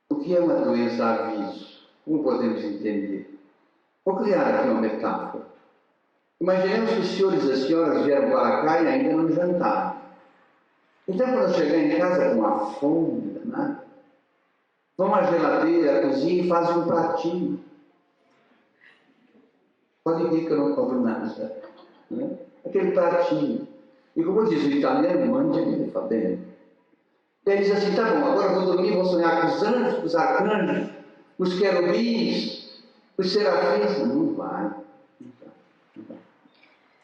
O que é uma doença aviso? Como podemos entender? Vou criar aqui uma metáfora. Imaginemos que os senhores e as senhoras vieram para cá e ainda não jantaram. Então, quando chegar em casa com uma fome, vão à geladeira, à cozinha e fazem um pratinho. Pode ver que eu não compro nada. Aquele pratinho. E como diz o italiano, mangia fa bene. E aí diz assim, tá bom, agora eu vou dormir, vou sonhar com os anjos, com os arcanjos, com os querubins, com os serafins. Não vai.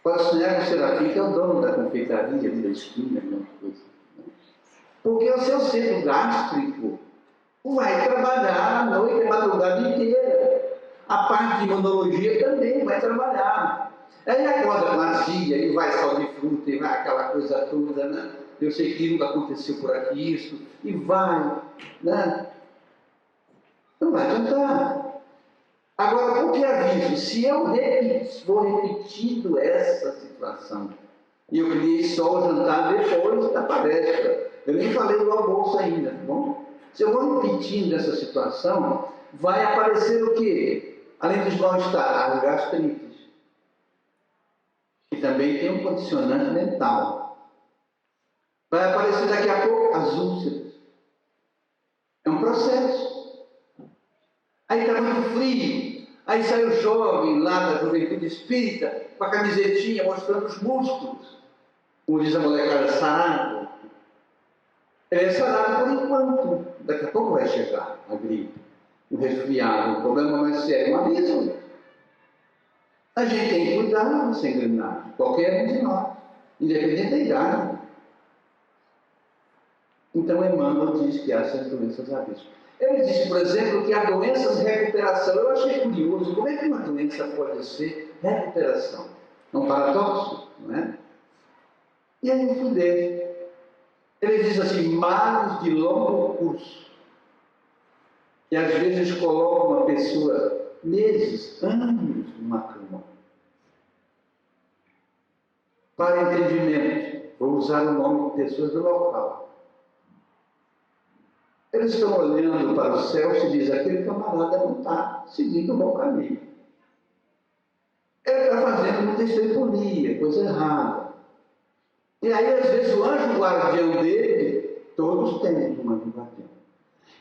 Pode sonhar com o serafim, que é o dono da confeitaria ali da esquina, alguma coisa. Porque o seu centro gástrico vai trabalhar a noite, a madrugada inteira. A parte de imunologia também vai trabalhar. Aí acorda com azia, e vai sal de fruta, e vai aquela coisa toda, Eu sei que nunca aconteceu por aqui isso, e vai, Não vai adiantar. Agora, por que aviso? Se eu vou repetindo essa situação, e eu criei só o jantar depois da palestra, eu nem falei do almoço ainda, tá bom? Se eu vou repetindo essa situação, vai aparecer o quê? Além dos mal-estar, as gastrites, que também tem um condicionante mental. Vai aparecer daqui a pouco as úlceras. É um processo. Aí está muito frio, aí sai o jovem lá da juventude espírita, com a camisetinha mostrando os músculos. Como diz a molecada, sarado. Ele é sarado por enquanto. Daqui a pouco vai chegar a gripe, o resfriado, o problema mais sério, um aviso. A gente tem que cuidar dessa engrenagem, qualquer um de nós, independente da idade. Então, Emmanuel diz que há essas doenças avisos. Ele disse, por exemplo, que há doenças de recuperação. Eu achei curioso, como é que uma doença pode ser recuperação? É um paradoxo, não é? E aí eu fui ler. Ele diz assim, males de longo curso, que às vezes colocam uma pessoa meses, anos numa cama. Para entendimento, vou usar o nome de pessoas do local. Eles estão olhando para o céu e se diz, aquele camarada não está seguindo o bom caminho. Ele está fazendo muita estrepolia, coisa errada. E aí, às vezes, o anjo guardião dele, todos temos um anjo guardião.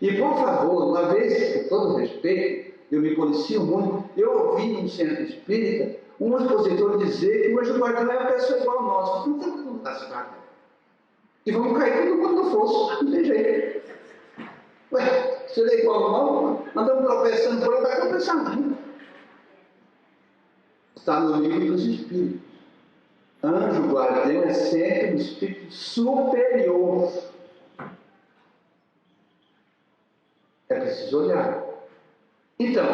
E, por favor, uma vez, com todo respeito, eu me policio muito, eu ouvi num centro espírita um expositor dizer que o anjo guardião é uma pessoa igual a nós. Não tem como estar se guardando. E vamos cair todo mundo no fosso, não tem jeito. Ué, se ele é igual a nós, andamos tropeçando por aí, vai tropeçar ainda. Está no livro dos Espíritos. Anjo guardião é sempre um espírito superior. É preciso olhar. Então,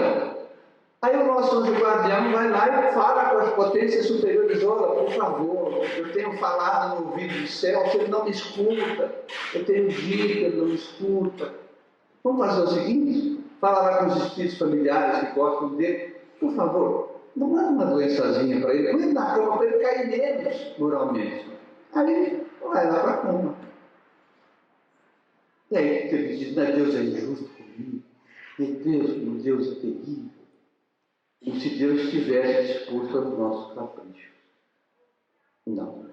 aí o nosso anjo guardião vai lá e fala com as potências superiores, olha, por favor, eu tenho falado no ouvido do céu, se ele não me escuta, eu tenho dito, ele não me escuta. Vamos fazer o seguinte, falar lá com os espíritos familiares que gostam dele, por favor, não manda uma doençazinha para ele, põe ele na cama para ele cair menos, moralmente. Aí vai lá para a cama. E aí ele diz, não, Deus é injusto comigo, meu Deus é terrível. Como se Deus estivesse disposto aos nossos caprichos. Não.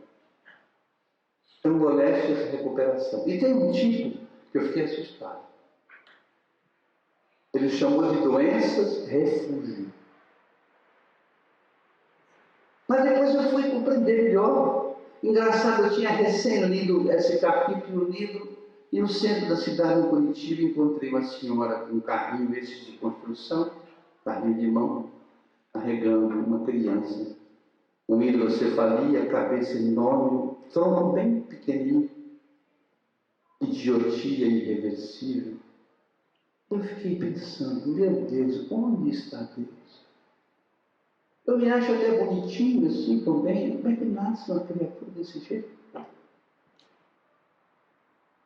Então, moléstias e recuperação. E tem um tipo que eu fiquei assustado. Ele chamou de doenças refúgio. Mas depois eu fui compreender melhor. Engraçado, eu tinha recém lido esse capítulo no livro, e no centro da cidade, em Curitiba, encontrei uma senhora com um carrinho desses de construção, carrinho de mão, carregando uma criança. Com hidrocefalia, cabeça enorme, tronco bem pequenininho. idiotia irreversível, eu fiquei pensando, meu Deus, onde está Deus? Eu me acho até bonitinho assim também, como é que nasce uma criatura desse jeito?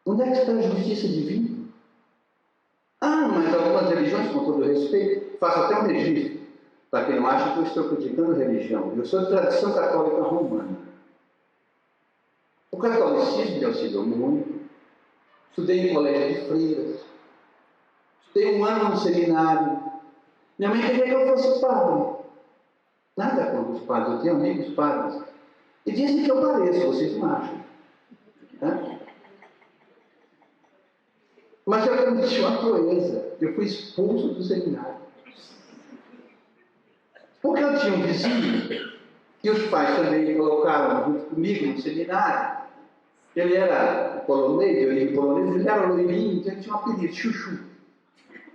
Onde é que está a justiça divina? Ah, mas algumas religiões, com todo respeito, faço até um registro, para quem não acha que eu estou criticando religião. Eu sou de tradição católica romana. O catolicismo me auxiliou muito. Estudei em colégio de freiras. Estudei 1 ano no seminário. Minha mãe queria que eu fosse padre. Nada contra os padres, eu tenho amigos padres. E dizem que eu pareço, vocês não acham. Né? Mas eu cometi uma proeza. Eu fui expulso do seminário. Porque eu tinha um vizinho, que os pais também colocaram junto comigo no seminário. Ele era polonês, de origem polonesa, ele era loirinho, então ele tinha um apelido, Chuchu.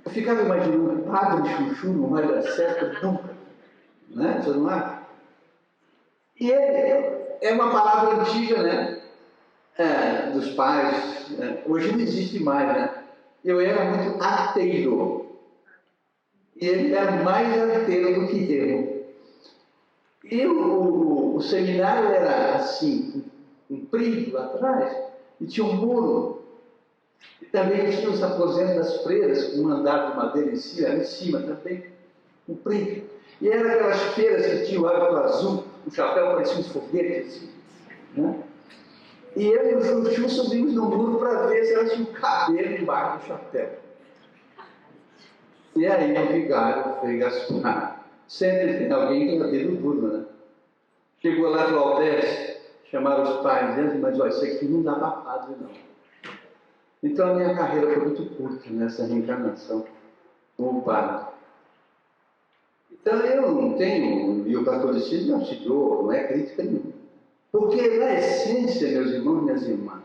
Eu ficava imaginando, padre Chuchu não vai dar certo nunca. Né? Você não acha? E ele é uma palavra antiga, né? Dos pais. Hoje não existe mais, né? Eu era muito ateiro. E ele era mais ateiro do que eu. E o seminário era assim, comprido lá atrás, e tinha um muro. E também tinha os aposentos das freiras, com um andar de madeira em cima também, comprido. E eram aquelas feiras que tinham o hábito azul, o chapéu parecia um foguete assim. Né? E eu e o Chuchu subimos no muro para ver se ela tinha um cabelo embaixo do chapéu. E aí o vigário foi Gaspar. Sempre tem alguém que é dedo duro, né? Chegou lá e falou, Aldete, chamaram os pais dentro, mas olha, isso aqui não dá para padre, não. Então a minha carreira foi muito curta nessa reencarnação como padre. Então eu não tenho, e o catolicismo não se dou, não é crítica nenhuma. Porque na essência, meus irmãos e minhas irmãs,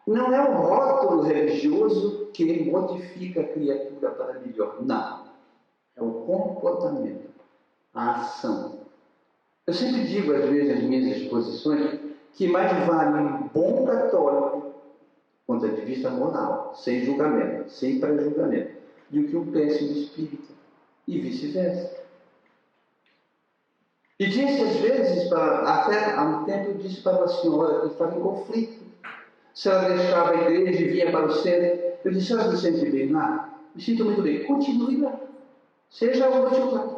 não é o rótulo religioso que modifica a criatura para melhor. Não. É o comportamento, a ação. Eu sempre digo, às vezes, nas minhas exposições, que mais vale um bom católico, do ponto de vista moral, sem julgamento, sem pré-julgamento, do que um péssimo espírita. E vice-versa. E disse, às vezes, até há um tempo, eu disse para uma senhora que estava em conflito. Se ela deixava a igreja e vinha para o centro, eu disse, senhora, se sente bem lá? Me sinto muito bem. Continue lá. Seja útil lá.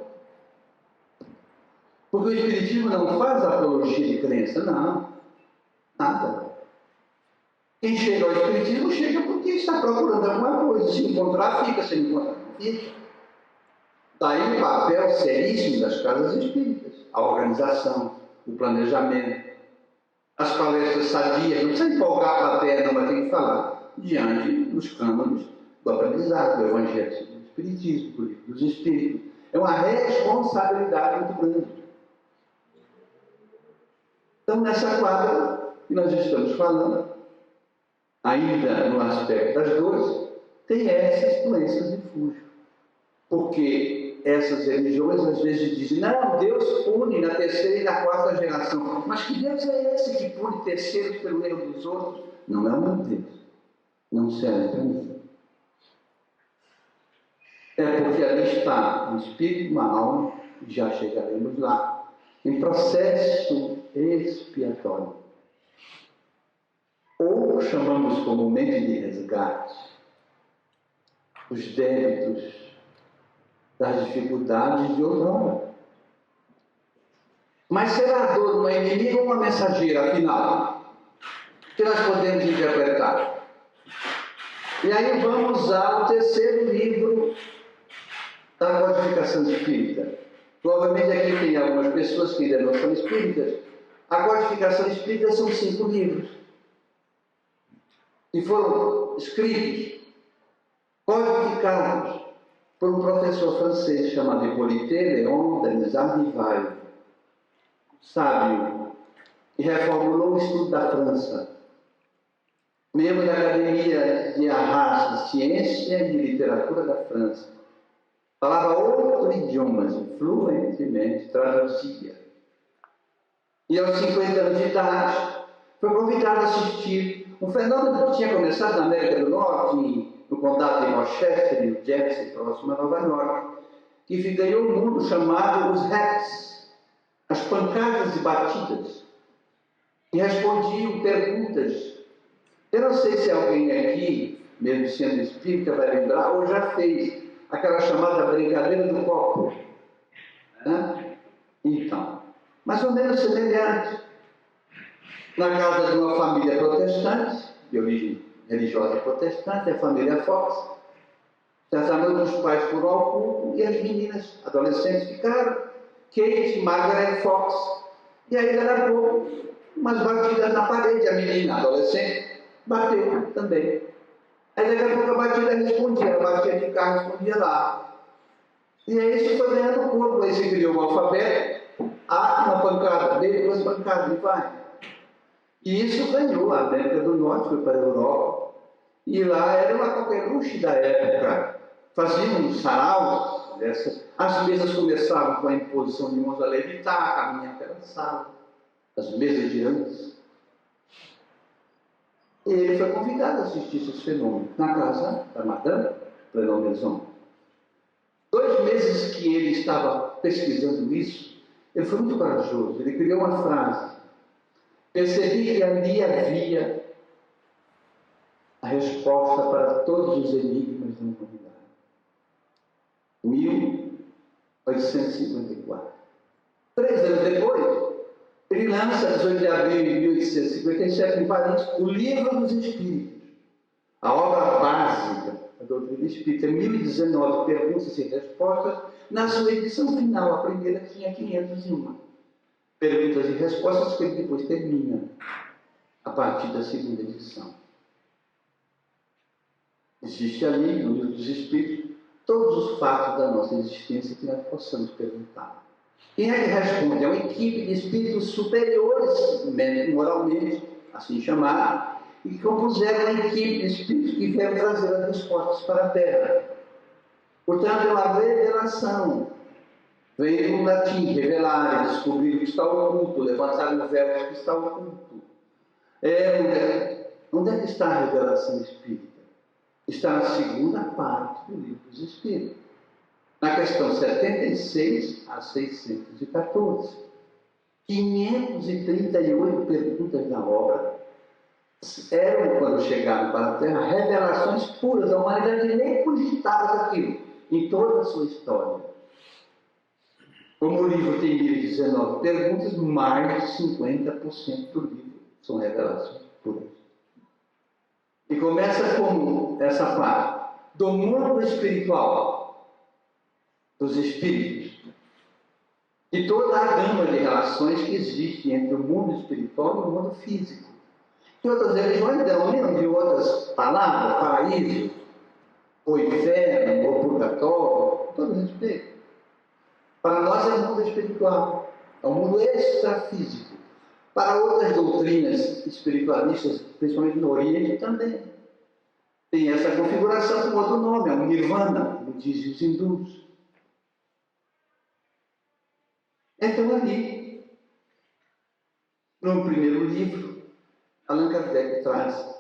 Porque o Espiritismo não faz apologia de crença, não. Nada. Quem chega ao Espiritismo chega porque está procurando alguma coisa. Se encontrar, fica. Se não encontrar, não fica. Daí o papel seríssimo das casas espíritas. A organização, o planejamento, as palestras sadias. Não precisa empolgar a plateia, não, mas tem que falar diante dos cânones do aprendizado, do Evangelho do Espiritismo, do Livro dos Espíritos. É uma responsabilidade muito grande. Então, nessa quadra que nós estamos falando, ainda no aspecto das dores, tem essas doenças de refúgio. Porque essas religiões às vezes dizem, não, Deus pune na 3ª e na 4ª geração. Mas que Deus é esse que pune terceiros pelo erro dos outros? Não é o meu Deus. Não serve para mim. É porque ali está um espírito e uma alma, e já chegaremos lá, em processo expiatório. Ou chamamos comumente de resgate os débitos das dificuldades de outrora. Mas será a dor uma inimiga ou uma mensageira, afinal? O que nós podemos interpretar? E aí vamos ao 3º livro da Codificação Espírita. Provavelmente aqui tem algumas pessoas que ainda não são espíritas. A Codificação Espírita são 5 livros. E foram escritos, codificados, por um professor francês chamado Hippolyte Léon Denisard Rivail, sábio, que reformulou o estudo da França, membro da Academia de Arras de Ciência e de Literatura da França. Falava 8 idiomas, fluentemente, traduzia. E aos 50 anos de idade, foi convidado a assistir um fenômeno que tinha começado na América do Norte, no condado de Rochester, New Jersey, próximo a Nova York, que ganhou o mundo chamado os raps, as pancadas e batidas, e respondiam perguntas. Eu não sei se alguém aqui, mesmo sendo espírita, vai lembrar, ou já fez aquela chamada brincadeira do copo. Né? Então, mais ou menos semelhante. Na casa de uma família protestante, de origem religiosa protestante, a família Fox, certa noite os pais foram ao culto e as meninas, adolescentes, ficaram, Kate e Margaret Fox. E aí, daqui a pouco, umas batidas na parede, a menina, a adolescente, bateu também. Aí daqui a pouco a batida respondia, ela batia de cá, respondia lá. E aí isso foi ganhando corpo, aí se criou um alfabeto, A, uma pancada, B, duas pancadas, e vai. E isso ganhou, a América do Norte foi para a Europa, e lá era uma coqueluche da época. Faziam saraus, as mesas começavam com a imposição de mãos a levitar, caminhar pela sala, as mesas de antes. E ele foi convidado a assistir esses fenômenos na casa da Madame Plenon Maison. 2 meses que ele estava pesquisando isso, ele foi muito corajoso. Ele criou uma frase: percebi que ali havia a resposta para todos os enigmas da humanidade. 1854. 3 anos depois, ele lança, 18 de abril de 1857, em Paris, o Livro dos Espíritos, a obra básica da doutrina espírita, 1019 perguntas e respostas. Na sua edição final, a primeira tinha 501 perguntas e respostas, que ele depois termina a partir da segunda edição. Existe ali, no Livro dos Espíritos, todos os fatos da nossa existência que nós possamos perguntar. Quem é que responde? É uma equipe de espíritos superiores, moralmente, assim chamados, e que compuseram uma equipe de espíritos que vieram trazer as respostas para a Terra. Portanto, é uma revelação. Veio do latim, revelar, descobrir o que está oculto, levantar o véu que está oculto. Onde é que está a revelação espírita? Está na segunda parte do Livro dos Espíritos, na questão 76 a 614. 538 perguntas da obra eram, quando chegaram para a Terra, revelações puras. A humanidade nem cogitava daquilo em toda a sua história. Como o livro tem 1019 perguntas, mais de 50% do livro são revelações puras. E começa como essa parte do mundo espiritual, dos espíritos, e toda a gama de relações que existe entre o mundo espiritual e o mundo físico. Que outras religiões denominam de outras palavras, paraíso, ou inferno, ou purgatório, todos respeitam. Para nós é o mundo espiritual, é o mundo extrafísico. Para outras doutrinas espiritualistas, principalmente no Oriente, também tem essa configuração com outro nome, é o Nirvana, como dizem os hindus. Então, ali, no primeiro livro, Allan Kardec traz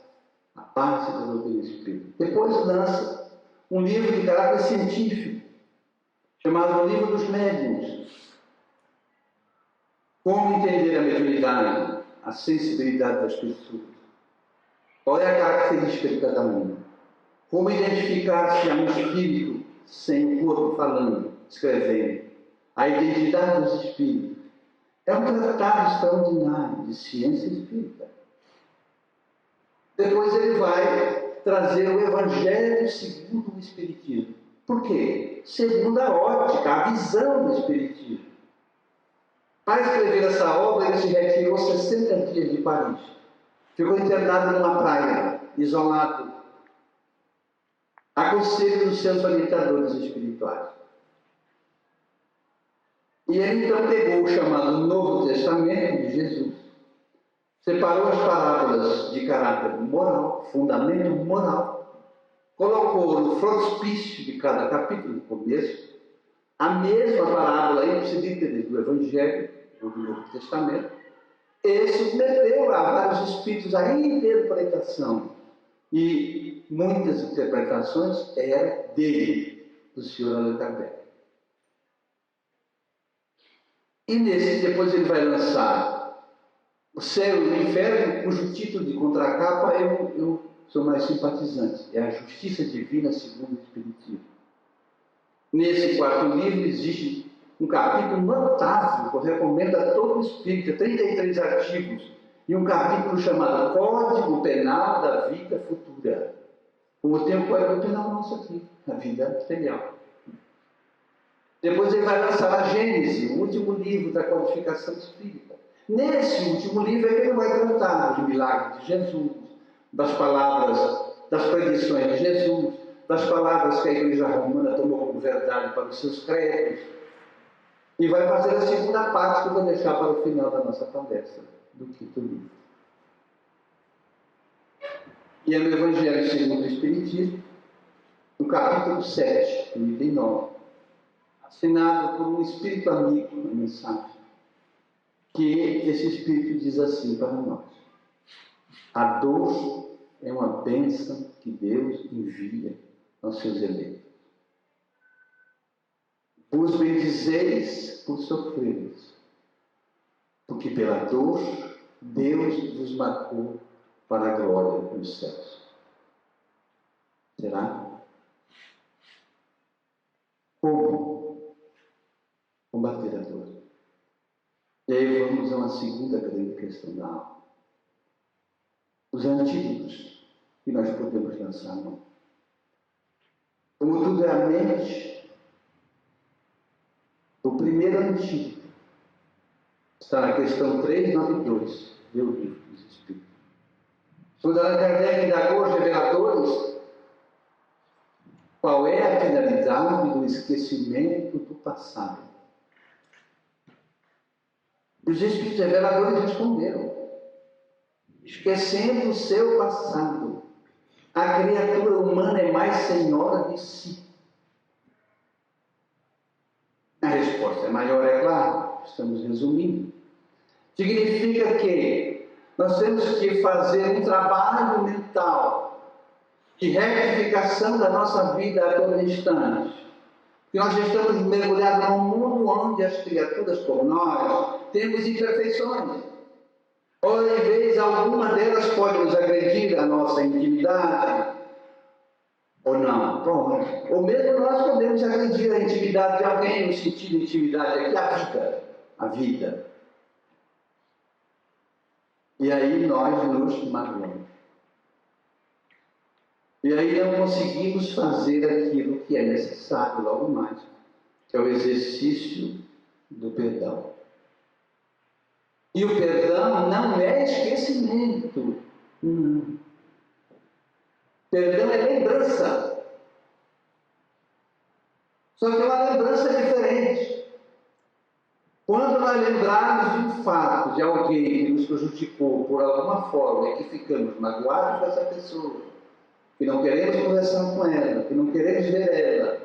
a base da doutrina espírita. Depois lança um livro de caráter científico, chamado O Livro dos Médiuns. Como entender a mediunidade, a sensibilidade das pessoas? Qual é a característica de cada um? Como identificar se há um espírito sem o corpo falando, escrevendo? A identidade dos espíritos. É um tratado extraordinário de ciência espírita. Depois ele vai trazer o Evangelho segundo o Espiritismo. Por quê? Segundo a ótica, a visão do Espiritismo. Para escrever essa obra, ele se retirou 60 dias de Paris. Ficou internado numa praia, isolado, a conselho dos seus orientadores espirituais. E ele então pegou o chamado Novo Testamento de Jesus, separou as parábolas de caráter moral, fundamento moral, colocou no frontispício de cada capítulo, no começo, a mesma parábola ipsilíteres do Evangelho, do Novo Testamento, e submeteu a vários espíritos à interpretação. E muitas interpretações eram dele, do senhor Allan Kardec. E depois ele vai lançar O Céu e o Inferno, cujo título de contracapa eu sou mais simpatizante. É a Justiça Divina segundo o Espiritismo. Nesse quarto livro existe um capítulo notável, que eu recomendo a todo espírita, 33 artigos, e um capítulo chamado Código Penal da Vida Futura. Como tem o Código Penal nosso aqui, a vida material. Depois ele vai lançar a Gênese, o último livro da codificação espírita. Nesse último livro é que ele vai tratar dos milagres de Jesus, das palavras, das predições de Jesus, das palavras que a Igreja Romana tomou como verdade para os seus credos. E vai fazer a segunda parte que eu vou deixar para o final da nossa palestra, do quinto livro. E é no Evangelho segundo o Espiritismo, no capítulo 7, no item 9, assinado por um espírito amigo na mensagem, que esse espírito diz assim para nós: a dor é uma bênção que Deus envia aos seus eleitos. Vos bendizeis por sofreres, porque pela dor Deus vos marcou para a glória dos céus. Será? Como combater a dor? E aí vamos a uma segunda grande questão da alma. Os antídotos que nós podemos lançar mão. Como tudo é a mente, o primeiro antídoto está na questão 392 do Livro dos Espíritos. Quando Allan Kardec indagou os reveladores, qual é a finalidade do esquecimento do passado? Os Espíritos reveladores responderam: esquecendo o seu passado, a criatura humana é mais senhora de si. A resposta é maior, é claro, estamos resumindo. Significa que nós temos que fazer um trabalho mental de retificação da nossa vida a todo instante. Porque nós estamos mergulhados num mundo onde as criaturas como nós temos imperfeições. Ora, em vez alguma delas pode nos agredir a nossa intimidade, ou não? Pode. Ou mesmo nós podemos agredir a intimidade de alguém, no sentido de intimidade aqui, a vida. E aí nós nos magoamos. E aí não conseguimos fazer aquilo que é necessário logo mais, que é o exercício do perdão. E o perdão não é esquecimento. Perdão é lembrança. Só que é uma lembrança diferente. Quando nós lembrarmos de um fato, de alguém que nos prejudicou por alguma forma e que ficamos magoados com essa pessoa, que não queremos conversar com ela, que não queremos ver ela,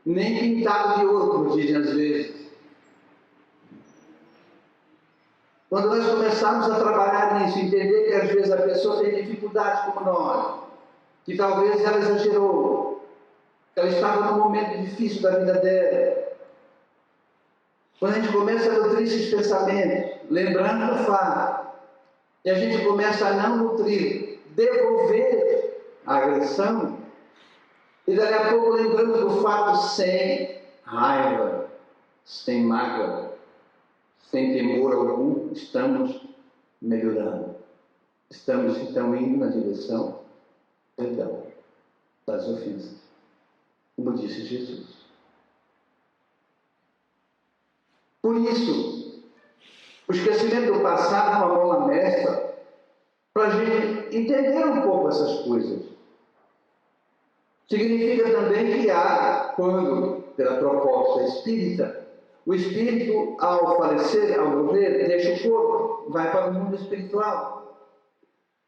nem pintado de ouro, como dizem às vezes. Quando nós começarmos a trabalhar nisso, entender que às vezes a pessoa tem dificuldades como nós, que talvez ela exagerou, que ela estava num momento difícil da vida dela. Quando a gente começa a nutrir esses pensamentos, lembrando do fato, e a gente começa a não nutrir, devolver a agressão, e daqui a pouco lembrando do fato sem raiva, sem mágoa, sem temor algum, estamos melhorando. Estamos então indo na direção do perdão das ofensas, como disse Jesus. Por isso, o esquecimento do passado é uma mola mestra para a gente entender um pouco essas coisas. Significa também que há, quando, pela proposta espírita, o espírito, ao falecer, ao morrer, deixa o corpo, vai para o mundo espiritual.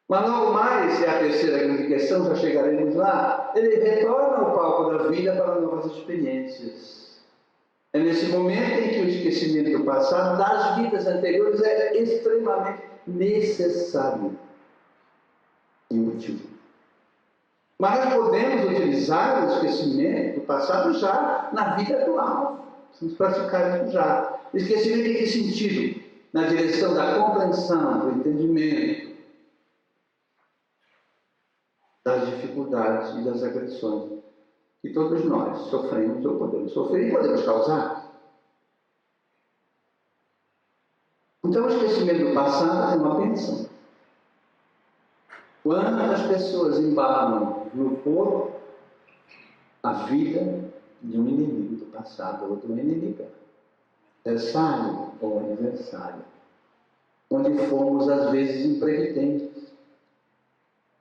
Mas logo mais, é a terceira grande questão, já chegaremos lá, ele retorna ao palco da vida para novas experiências. É nesse momento em que o esquecimento do passado, das vidas anteriores, é extremamente necessário. e útil. Mas nós podemos utilizar o esquecimento do passado já na vida atual. Vamos praticar isso já. O esquecimento em que sentido? Na direção da compreensão, do entendimento, das dificuldades e das agressões que todos nós sofremos ou podemos sofrer e podemos causar. Então, o esquecimento do passado é uma bênção. Quando as pessoas embalam no corpo a vida de um inimigo do passado ou de uma inimiga, adversário ou aniversário, onde fomos às vezes imprevidentes.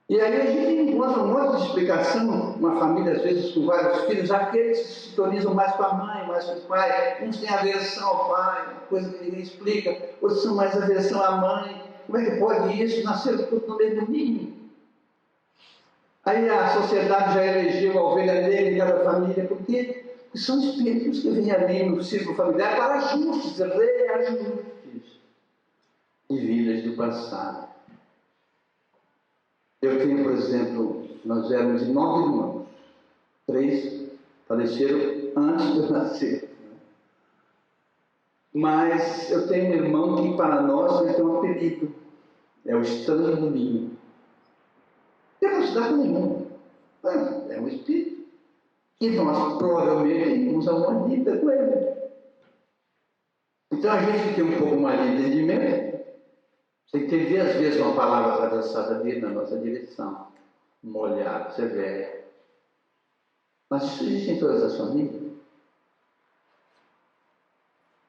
E aí a gente encontra um monte de explicação, uma família às vezes com vários filhos, aqueles que se sintonizam mais com a mãe, mais com o pai, uns têm aversão ao pai, coisa que ninguém explica, outros são mais aversão à mãe. Como é que pode isso? Nasceram tudo no mesmo ninho. Aí a sociedade já elegeu a ovelha negra em cada família, porque são espíritos que vêm ali no círculo familiar para ajustes, reajustes de vidas do passado. Eu tenho, por exemplo, nós éramos de 9 irmãos. 3 faleceram antes de eu nascer. Mas eu tenho um irmão que, para nós, ele tem um apelido. É o estranho do ninho. Eu não se dá com nenhum. É um espírito. E nós, provavelmente, temos alguma dívida com ele. Então, a gente tem um pouco mais de entendimento. Você entender, às vezes, uma palavra atravessada dele na nossa direção. Um olhar severo. Mas isso existe em todas as famílias.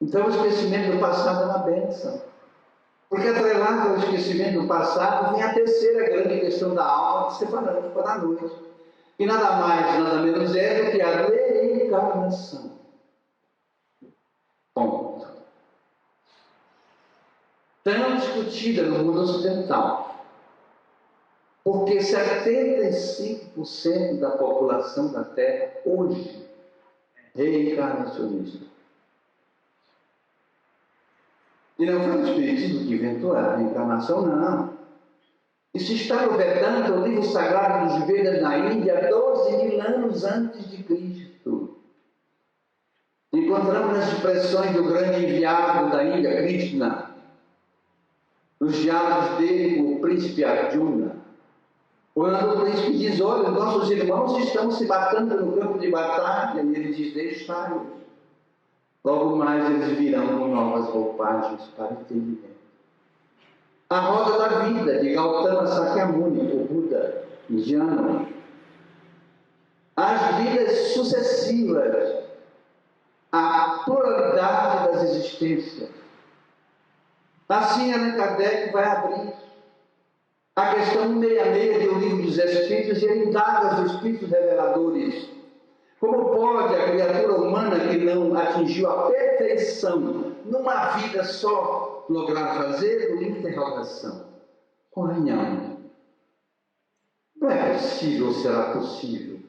Então, o esquecimento do passado é uma bênção. Porque atrelado ao esquecimento do passado, vem a terceira grande questão da alma, que separamos para a noite. E nada mais, nada menos é do que a reencarnação. Ponto. Tão discutida no mundo ocidental, porque 75% da população da Terra hoje é reencarnacionista. E não foi o Espiritismo que inventou a reencarnação, não. Isso está no Vedanta, o livro sagrado dos Vedas na Índia, 12.000 anos antes de Cristo. Encontramos as expressões do grande enviado da Índia, Krishna, nos diálogos dele com o príncipe Arjuna, quando o príncipe diz: olha, nossos irmãos estão se matando no campo de batalha, e ele diz: deixai-os. Logo mais eles virão com novas roupagens para entendimento. A roda da vida, de Gautama Sakyamuni, o Buda indiano. As vidas sucessivas, a pluralidade das existências. Assim, Allan Kardec vai abrir a questão 166 do Livro dos Espíritos, e ele indaga aos Espíritos reveladores: como pode a criatura humana que não atingiu a perfeição numa vida só lograr fazer? Uma interrogação. Convenhamos. Não é possível ou será possível,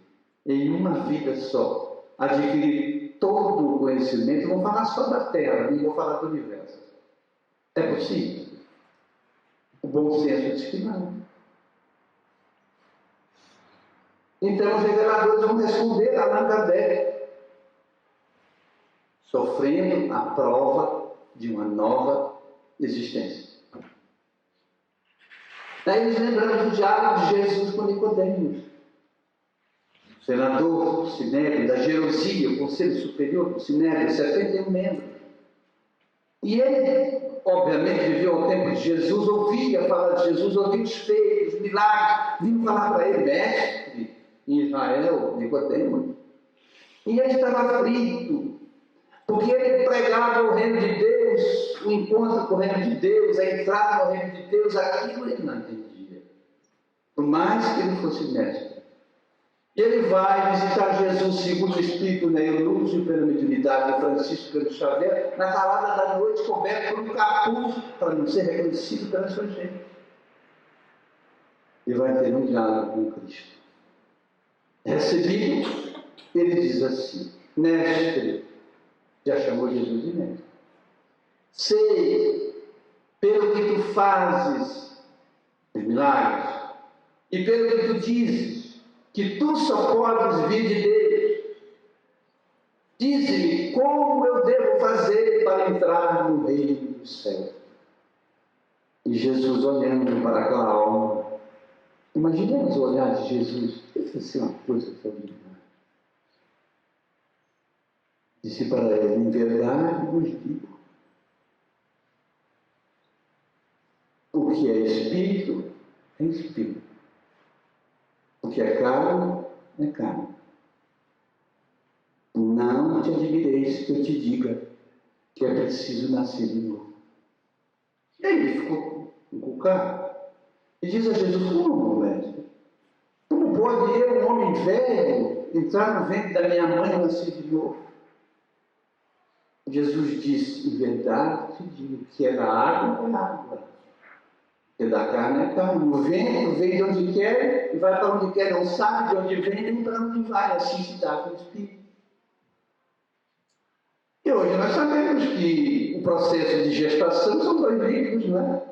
em uma vida só, adquirir todo o conhecimento? Não vou falar só da Terra, nem vou falar do universo. É possível? O bom senso diz que não. Então os reveladores vão responder a Allan Kardec, sofrendo a prova de uma nova existência. Daí nos lembramos do diálogo de Jesus com Nicodemos, o senador Sinédrio da Geosia, o Conselho Superior do Sinédrio, 71 membros. E ele, obviamente, viveu ao tempo de Jesus, ouvia falar de Jesus, ouvia os feitos, os milagres, vinha falar para ele: mestre, em Israel, Nicodemos. E ele estava aflito, porque ele pregava o reino de Deus, o encontro com o reino de Deus, a entrada no reino de Deus, aquilo ele não entendia. Por mais que ele fosse mestre. Ele vai visitar Jesus, segundo o Espírito Neolúcio, pela mediunidade de Francisco Pedro Xavier, na calada da noite, coberto por um capuz, para não ser reconhecido pela sua gente. E vai ter um diálogo com Cristo. Recebido, ele diz assim: mestre, já chamou Jesus de mestre, sei, pelo que tu fazes, os milagres, e pelo que tu dizes, que tu só podes vir de Deus, dize-me como eu devo fazer para entrar no reino dos céus. E Jesus, olhando para aquela alma, imaginemos o olhar de Jesus, deve ser uma coisa extraordinária. Disse para ele: em verdade vos digo, o que é espírito é espírito, o que é carne é carne. Não te admireis que eu te diga que é preciso nascer de novo. E aí ele ficou encucado e diz a Jesus: como, mestre? Como pode eu, um homem velho, entrar no ventre da minha mãe e nascer de novo? Jesus disse: em verdade te digo, que é da água é água, que é da carne é carne. O vento vem de onde quer e vai para onde quer, não sabe de onde vem nem para onde vai, assim se dá com o Espírito. E hoje nós sabemos que o processo de gestação são 2 líquidos, não é?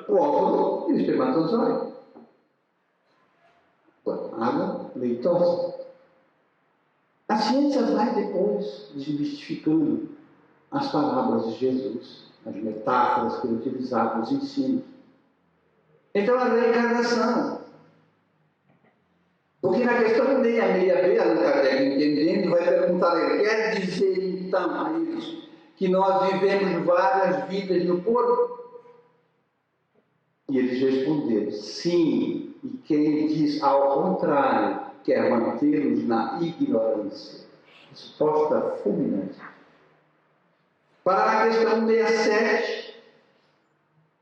O óvulo e o espermatozoide. Água leitosa. A ciência vai depois desmistificando as palavras de Jesus, as metáforas que ele utilizava, os ensinos. Então, a reencarnação. Porque na questão 6b, Allan Kardec, entendendo, vai perguntar a ele: quer dizer então a eles que nós vivemos várias vidas no corpo? E eles responderam: sim. E quem diz ao contrário quer mantê-los na ignorância. Resposta fulminante. Para a questão 67,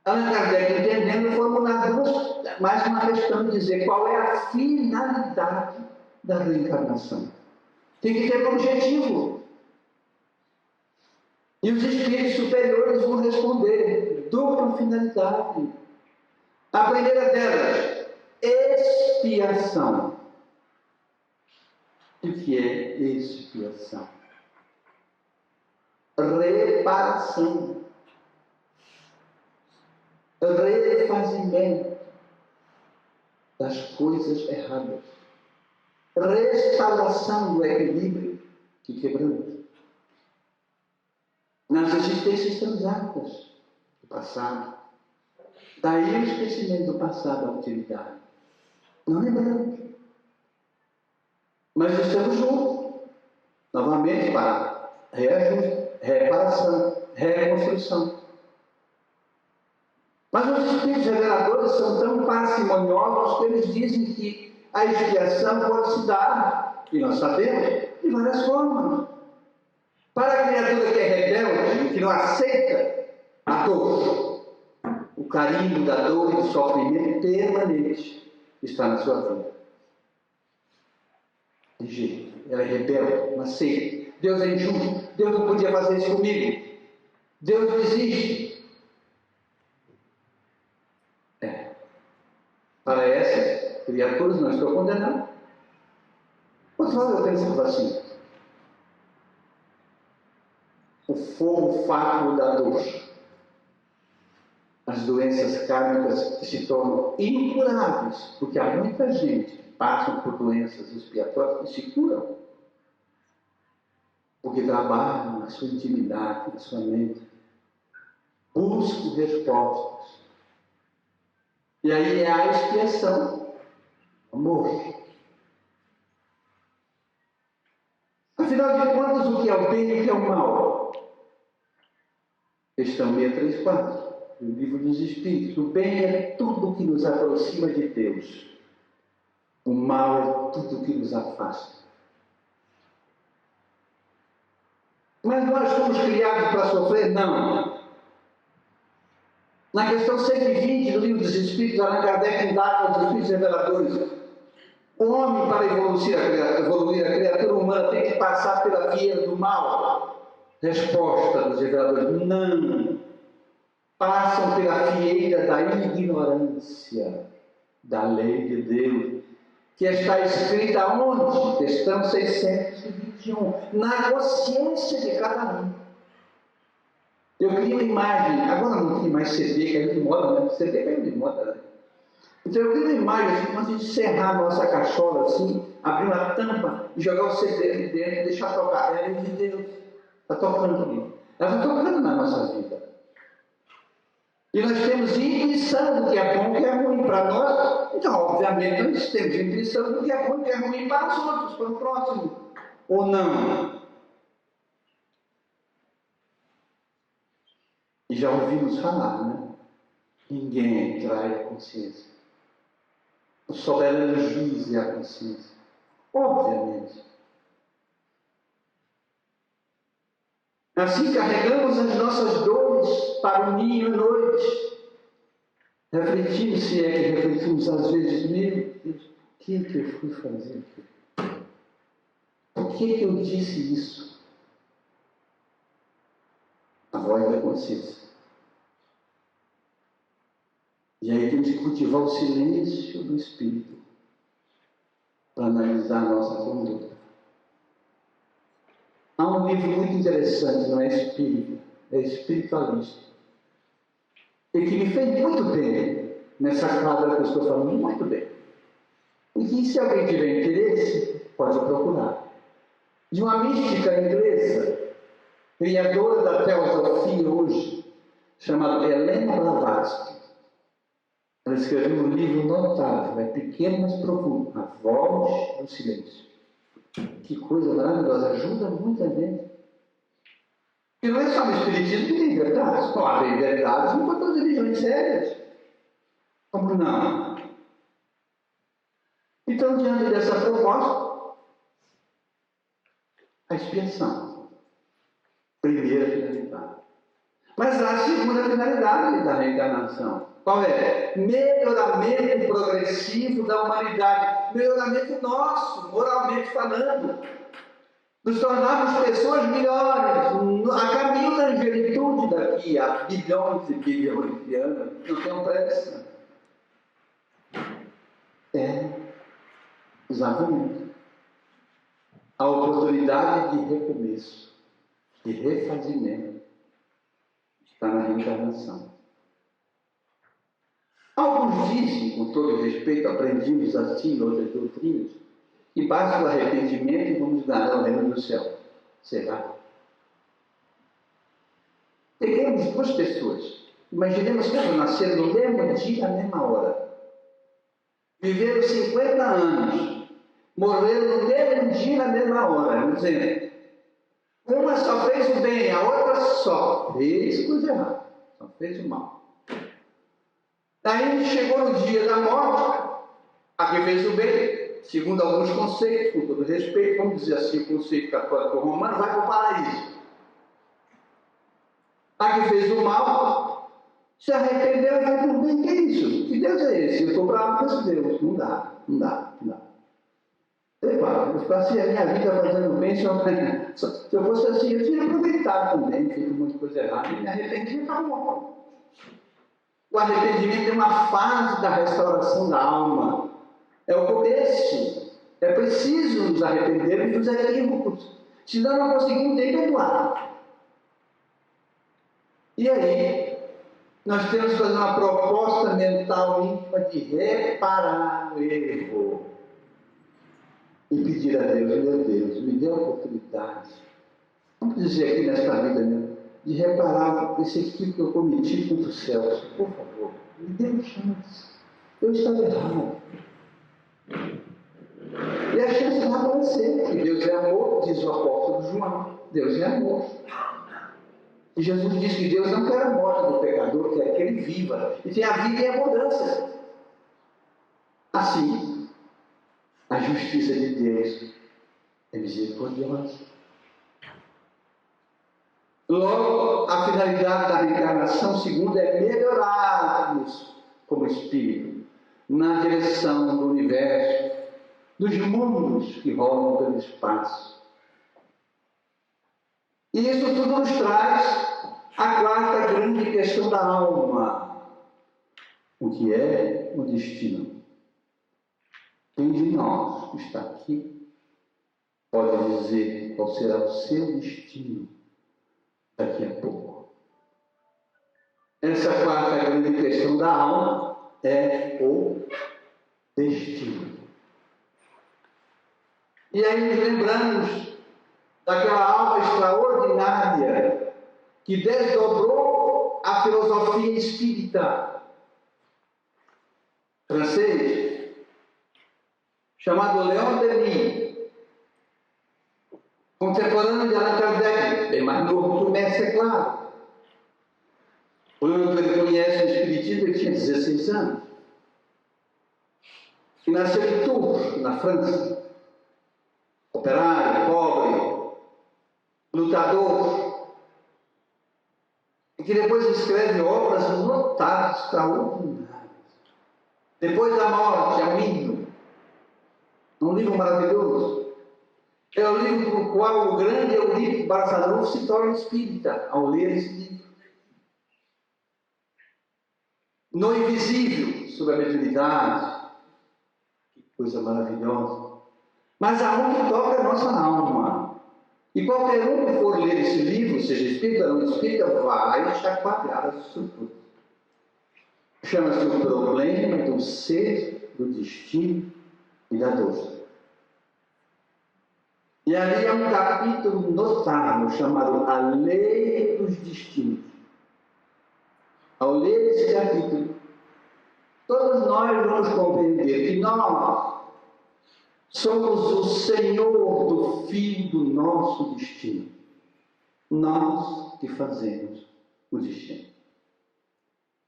Allan Kardec, entendendo, formular mais uma questão de dizer qual é a finalidade da reencarnação. Tem que ter um objetivo. E os espíritos superiores vão responder: dupla finalidade. A primeira delas, expiação. O que é expiação? Reparação, refazimento das coisas erradas, restauração do equilíbrio que quebramos nas existências transatas do passado. Daí o esquecimento do passado, a utilidade. Não lembramos. Mas estamos juntos, novamente, para reajuste, reparação, reconstrução. Mas os espíritos reveladores são tão parcimoniosos que eles dizem que a expiação pode se dar, e nós sabemos, de várias formas. Para a criatura que é rebelde, que não aceita a dor, o carimbo da dor e do sofrimento permanente está na sua vida. De jeito, ela é rebelde, não aceita. Deus é injusto, Deus não podia fazer isso comigo. Deus não existe. Para essas criaturas não estou condenado. Outra hora eu penso assim: o fogo fátuo da dor, as doenças kármicas que se tornam incuráveis, porque há muita gente que passa por doenças expiatórias e se curam, porque trabalham na sua intimidade, na sua mente, buscam respostas. E aí é a expiação, amor. Afinal de contas, o que é o bem e o que é o mal? Questão 634, do Livro dos Espíritos. O bem é tudo que nos aproxima de Deus. O mal é tudo que nos afasta. Mas nós fomos criados para sofrer? Não. Na questão 120 do Livro dos Espíritos, Allan Kardec dá aos Espíritos reveladores: o homem, para evoluir a criatura humana, tem que passar pela via do mal. Resposta dos reveladores: não. Passam pela fieira da ignorância da lei de Deus, que está escrita onde? Questão 621, na consciência de cada um. Eu queria uma imagem, agora não tem mais CD, caiu de moda, né? CD caiu de moda, né? Então eu tenho uma imagem assim, quando a gente encerrar a nossa cachola assim, abrir uma tampa e jogar o CD ali dentro e deixar tocar. É a lei de Deus. Está tocando ali. Ela está tocando na nossa vida. E nós temos intuição do que é bom e o que é ruim para nós. Então, obviamente, nós temos intuição do que é bom e o que é ruim para os outros, para o próximo. Ou não? E já ouvimos falar, né? Ninguém trai a consciência. O soberano juiz é a consciência. Obviamente. Assim carregamos as nossas dores para o ninho à noite. Refletimos, se é que refletimos às vezes, meu Deus, o que eu fui fazer aqui? Por que eu disse isso? A voz da consciência. E aí temos que cultivar o silêncio do espírito para analisar a nossa conduta. Há um livro muito interessante, não é espírita, é espiritualista, e que me fez muito bem nessa quadra que eu estou falando, muito bem. E que, se alguém tiver interesse, pode procurar. De uma mística inglesa, criadora da teosofia hoje, chamada Helena Blavatsky. Ela escreveu um livro notável, é pequeno, mas profundo, A Voz do Silêncio. Que coisa maravilhosa, ajuda muita gente. E não é só no espiritismo que tem verdades. Não há verdades em todas as religiões sérias. Como não? Então, diante dessa proposta, a expiação. Primeira finalidade. Mas há a segunda finalidade da reencarnação. Qual é? Melhoramento progressivo da humanidade. Melhoramento nosso, moralmente falando. Nos tornarmos pessoas melhores, a caminho da angelitude daqui a bilhões e bilhões de anos. Não tenham pressa. Exatamente. A oportunidade de recomeço, de refazimento, está na reencarnação. Alguns dizem, com todo respeito, aprendimos assim em outras doutrinas, que basta o arrependimento e vamos ganhar o reino do céu. Será? Peguemos duas pessoas. Imaginemos que elas nasceram no mesmo dia, na mesma hora. Viveram 50 anos. Morreram no mesmo dia, na mesma hora. Vamos dizer, uma só fez o bem, a outra só fez coisa errada. Só fez o mal. Daí chegou no dia da morte, a que fez o bem, segundo alguns conceitos, com todo respeito, vamos dizer assim, o conceito católico romano, vai para o paraíso. A que fez o mal, se arrependeu e vai para o bem. Que é isso? Que Deus é esse? Eu estou bravo com esse Deus. Não dá. Eu passei a minha vida fazendo bem, se eu fosse assim, eu tinha aproveitado também, feito muita coisa errada, e me arrependi e acabou. O arrependimento é uma fase da restauração da alma. É o começo. É preciso nos arrependermos dos equívocos. Senão não conseguimos nem perdoar. E aí, nós temos que fazer uma proposta mental íntima de reparar o erro. E pedir a Deus, meu Deus, me dê a oportunidade. Vamos dizer aqui nesta vida mesmo, de reparar esse equívoco que eu cometi contra os céus. Por favor, me dê uma chance. Eu estava errado. E a chance vai aparecer, porque Deus é amor, diz o apóstolo João. Deus é amor. E Jesus diz que Deus não quer a morte do pecador, quer que ele viva. E tem a vida em abundância. Assim, a justiça de Deus é misericordiosa. Logo, a finalidade da reencarnação, segundo, é melhorarmos como espírito na direção do universo, dos mundos que rolam pelo espaço. E isso tudo nos traz a quarta grande questão da alma. O que é o destino? Quem de nós que está aqui pode dizer qual será o seu destino daqui a pouco? Essa quarta grande questão da alma é o E aí nos lembramos daquela alma extraordinária que desdobrou a filosofia espírita francês, chamado Leon Denis, contemporâneo de Allan Kardec, bem mais novo que o mestre, é claro. Quando ele conhece o Espiritismo, ele tinha 16 anos. E nasceu em Tours, na França. Operário, pobre, lutador. E que depois escreve obras notáveis, extraordinárias. Depois da morte, é um hino. Um livro maravilhoso. É o livro por qual o grande Eurico Barçanufo se torna espírita, ao ler esse livro. No Invisível, sobre a mediunidade. Que coisa maravilhosa. Mas há um que toca a nossa alma. E qualquer um que for ler esse livro, seja espírita ou não espírita, vai chacoalhar as estruturas. Chama-se O Problema do Ser, do Destino e da Dor. E ali é um capítulo notável chamado A Lei dos Destinos. Ao ler esse capítulo, todos nós vamos compreender que nós somos o Senhor do fio do nosso destino. Nós que fazemos o destino.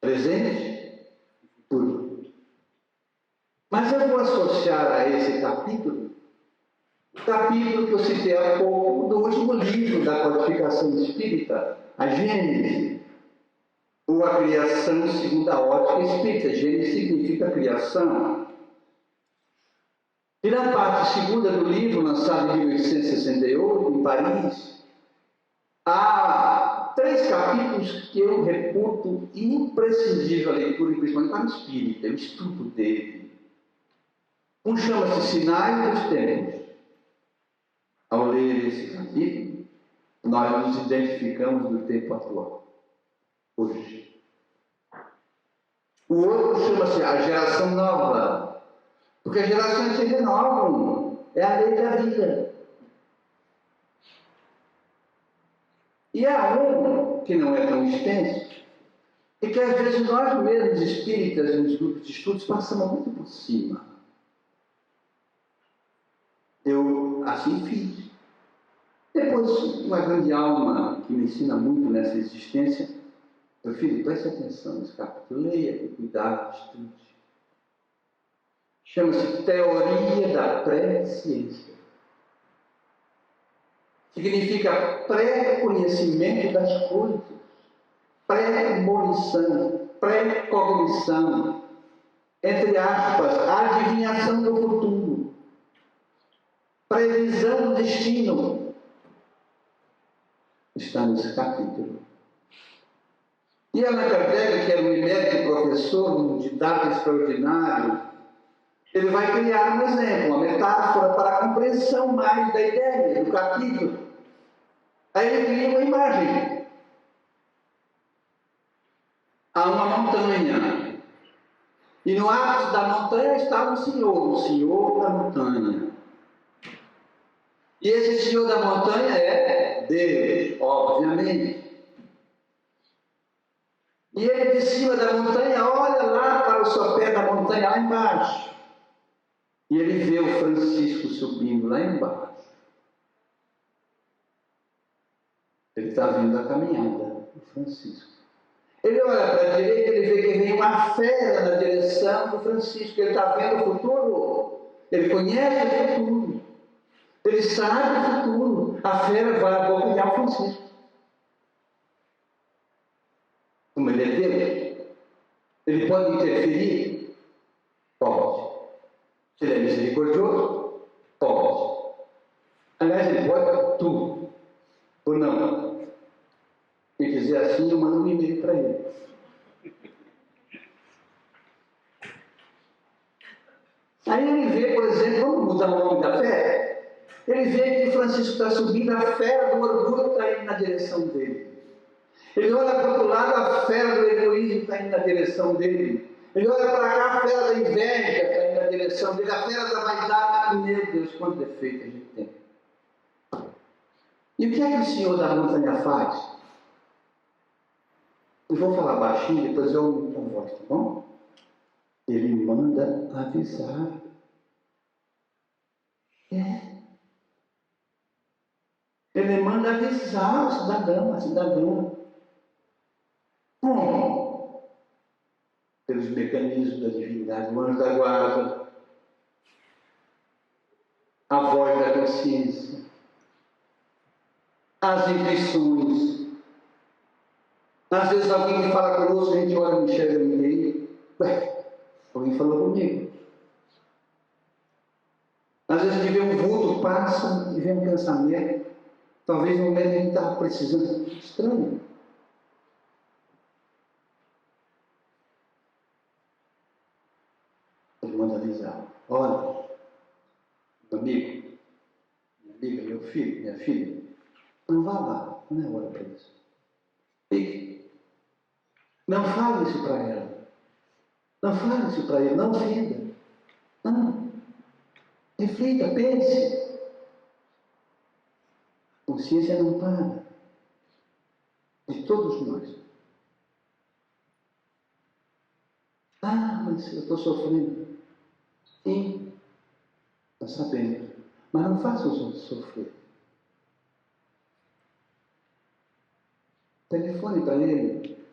Presente e futuro. Mas eu vou associar a esse capítulo o capítulo que eu citei há pouco do último livro da codificação espírita, a Gênese. Ou a criação segundo a ótica espírita. Gênesis significa criação. E na parte segunda do livro, lançado em 1868, em Paris, há 3 capítulos que eu reputo imprescindível a leitura, principalmente para o espírita, o estudo dele. Um chama-se Sinais dos Tempos. Ao ler esse capítulo, nós nos identificamos no tempo atual. Hoje. O outro chama-se A Geração Nova, porque as gerações se renovam, é a lei da vida. E há um que não é tão extenso, e que às vezes nós mesmos espíritas nos grupos de estudos passamos muito por cima. Eu assim fiz. Depois, uma grande alma que me ensina muito nessa existência, meu filho, preste atenção nesse capítulo, leia com cuidado, estude. Chama-se Teoria da Pré-Ciência. Significa pré-conhecimento das coisas, pré-monição, pré-cognição, entre aspas, adivinhação do futuro, previsão do destino. Está nesse capítulo. E Allan Kardec, que era um emérito professor, um didata extraordinário, ele vai criar um exemplo, uma metáfora para a compreensão mais da ideia, do capítulo. Aí ele cria uma imagem. Há uma montanha. E no ápice da montanha está o Senhor da montanha. E esse Senhor da montanha é Deus, obviamente. E ele de cima da montanha olha lá para o sopé da montanha, lá embaixo. E ele vê o Francisco subindo lá embaixo. Ele está vindo a caminhada, o Francisco. Ele olha para a direita, ele vê que vem uma fera na direção do Francisco. Ele está vendo o futuro. Ele conhece o futuro. Ele sabe o futuro. A fera vai abocanhar o Francisco. Como ele é Deus, ele pode interferir? Pode. Se ele é misericordioso? Pode. Aliás, ele pode tudo. Ou não? Se quiser assim, eu mando um e-mail para ele. Aí ele vê, por exemplo, vamos mudar o nome da fera? Ele vê que o Francisco está subindo, a fera do orgulho está indo na direção dele. Ele olha para o outro lado, a fera do egoísmo está indo na direção dele. Ele olha para cá, a fera da inveja está indo na direção dele, a fera da vaidade. Meu Deus, quanto defeito a gente tem. E o que é que o Senhor da montanha faz? Eu vou falar baixinho, depois eu aumento a voz, tá bom? Ele manda avisar. Ele manda avisar o cidadão, a cidadã. Como? Pelos mecanismos da divindade, o anjo da guarda, a voz da consciência, as intuições. Às vezes alguém que fala conosco, a gente olha e não enxerga ninguém. Ué, alguém falou comigo. Às vezes a gente vê um vulto, passa e vê um pensamento. Talvez no momento a gente estava precisando. Estranho. Ele manda avisar. Olha, meu amigo, minha amiga, meu filho, minha filha, não vá lá, não é hora para isso. Fique. Não fale isso para ela. Não fale isso para ele, não ofenda. Não. Reflita, pense. A consciência não para. De todos nós. Ah, mas eu estou sofrendo. Sim, está sabendo. Mas não faça os outros sofrer. Telefone para ele.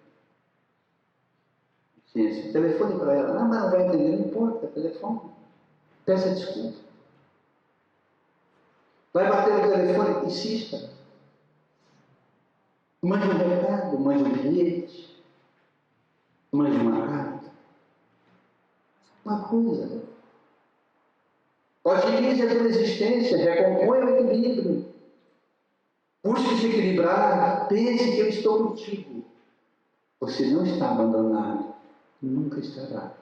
Ciência. Telefone para ela. Não, mas não vai entender. Não importa, telefone. Peça desculpa. Vai bater no telefone, insista. Mande um recado, mande um bilhete, mande uma carta. Uma coisa. Otimize a tua existência, recomponha o equilíbrio. Busque se equilibrar, pense que eu estou contigo. Você não está abandonado, nunca estará.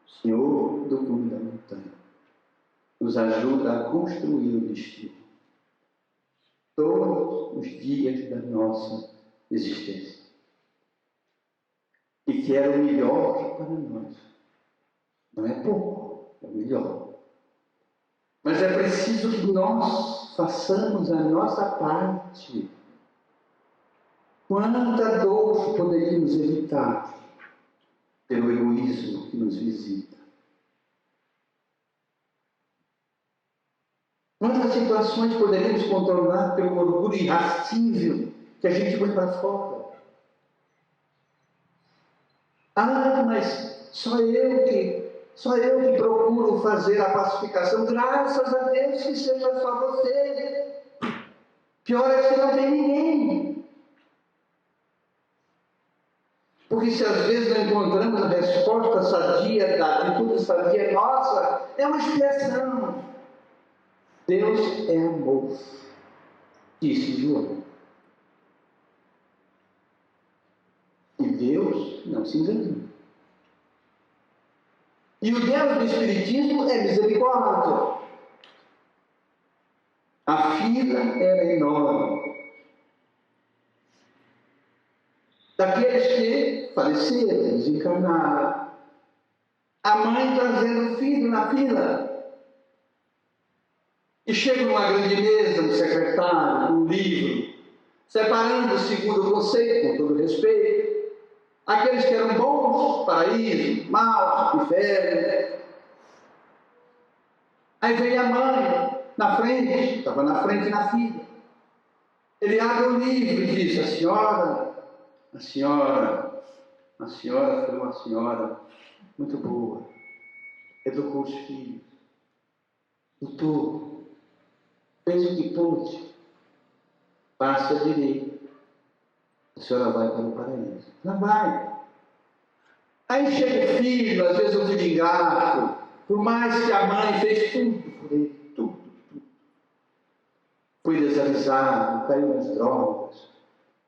O Senhor do cume da montanha nos ajuda a construir o destino. Todos os dias da nossa existência. E quer o melhor para nós. Não é pouco, é o melhor. Mas é preciso que nós façamos a nossa parte. Quanta dor poderíamos evitar pelo egoísmo que nos visita? Quantas situações poderíamos contornar pelo orgulho irracível que a gente põe para fora? Ah, mas só eu que procuro fazer a pacificação. Graças a Deus que seja só você. Pior é que não tem ninguém. Porque se às vezes não encontramos a resposta sadia, da atitude sadia nossa, é uma expiação. Deus é amor, disse João. E Deus não se engana. E o Deus do Espiritismo é misericórdia. A fila era enorme. Daqueles que faleceram, desencarnaram. A mãe trazendo o filho na fila. E chega numa grande mesa, um secretário, um livro, separando segundo o conceito, com todo respeito, aqueles que eram bons, paraíso, maus, inferno. Aí veio a mãe, na frente, estava na frente na fila. Ele abre o livro e diz: a senhora foi uma senhora muito boa, educou os filhos, lutou, fez o que pôde, passe à direita, a senhora vai para o paraíso. Não vai. Aí chega o filho, às vezes o filho ingrato, por mais que a mãe fez tudo por ele, tudo. Foi desavisado, caiu nas drogas,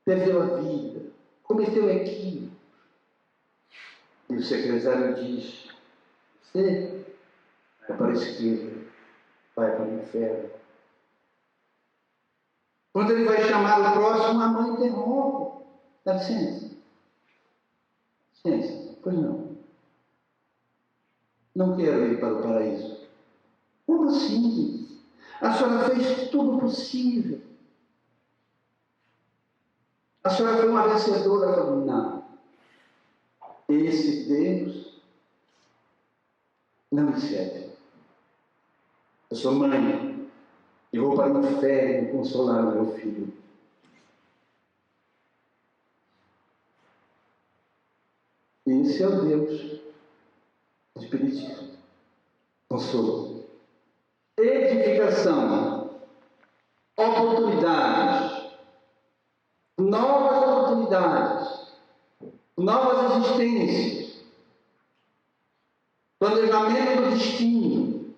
perdeu a vida, cometeu aquilo. E o secretário diz: você vai para a esquerda, vai para o inferno. Quando ele vai chamar o próximo, a mãe interrompe. Dá licença. Ciência, pois não. Não quero ir para o paraíso. Como assim? A senhora fez tudo possível. A senhora foi uma vencedora. Falou, não. Esse Deus não me serve. Eu sou mãe e vou para o inferno consolar o meu filho. Esse é o Deus do Espiritismo. Consolo. Edificação. Oportunidades. Novas oportunidades. Novas existências. Planejamento do destino.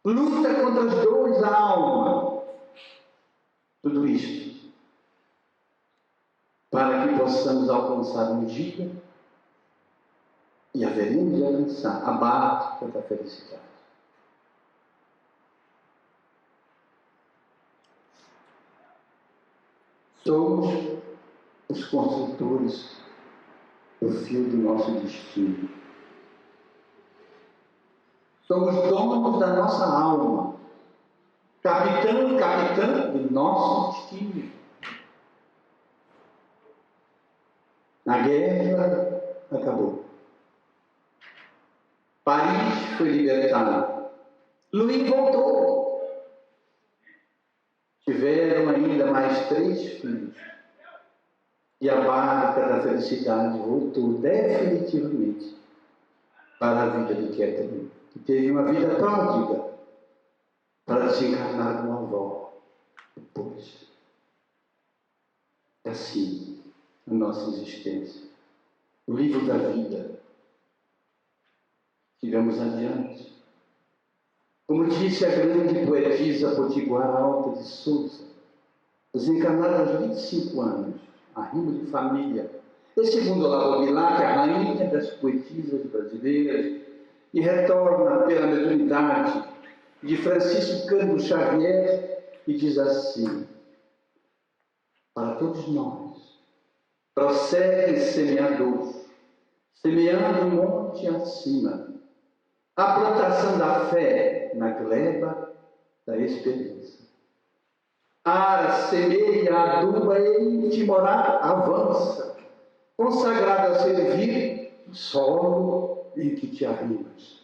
Luta contra as dores da alma. Tudo isto para que possamos alcançar um dia e haveremos de alcançar a barca da felicidade. Somos os construtores do fio do nosso destino. Somos donos da nossa alma, capitão e capitã do nosso destino. A guerra acabou. Paris foi libertado. Louis voltou. Tiveram ainda mais 3 filhos. E a barca da felicidade voltou definitivamente para a vida de Catherine, que teve uma vida pródiga para desencarnar com a avó depois. É assim a nossa existência. O livro da vida. Sigamos adiante. Como disse a grande poetisa potiguara Alta de Souza, desencarnada aos 25 anos, a rima de família, e segundo Laura Bilac, a rainha das poetisas brasileiras, e retorna pela mediunidade de Francisco Cândido Xavier e diz assim: para todos nós, prossegue semeador, semeando um monte acima, a plantação da fé na gleba da esperança. Ara, semeia, aduba e intimorar, avança, consagrado a servir o solo em que te arrimas.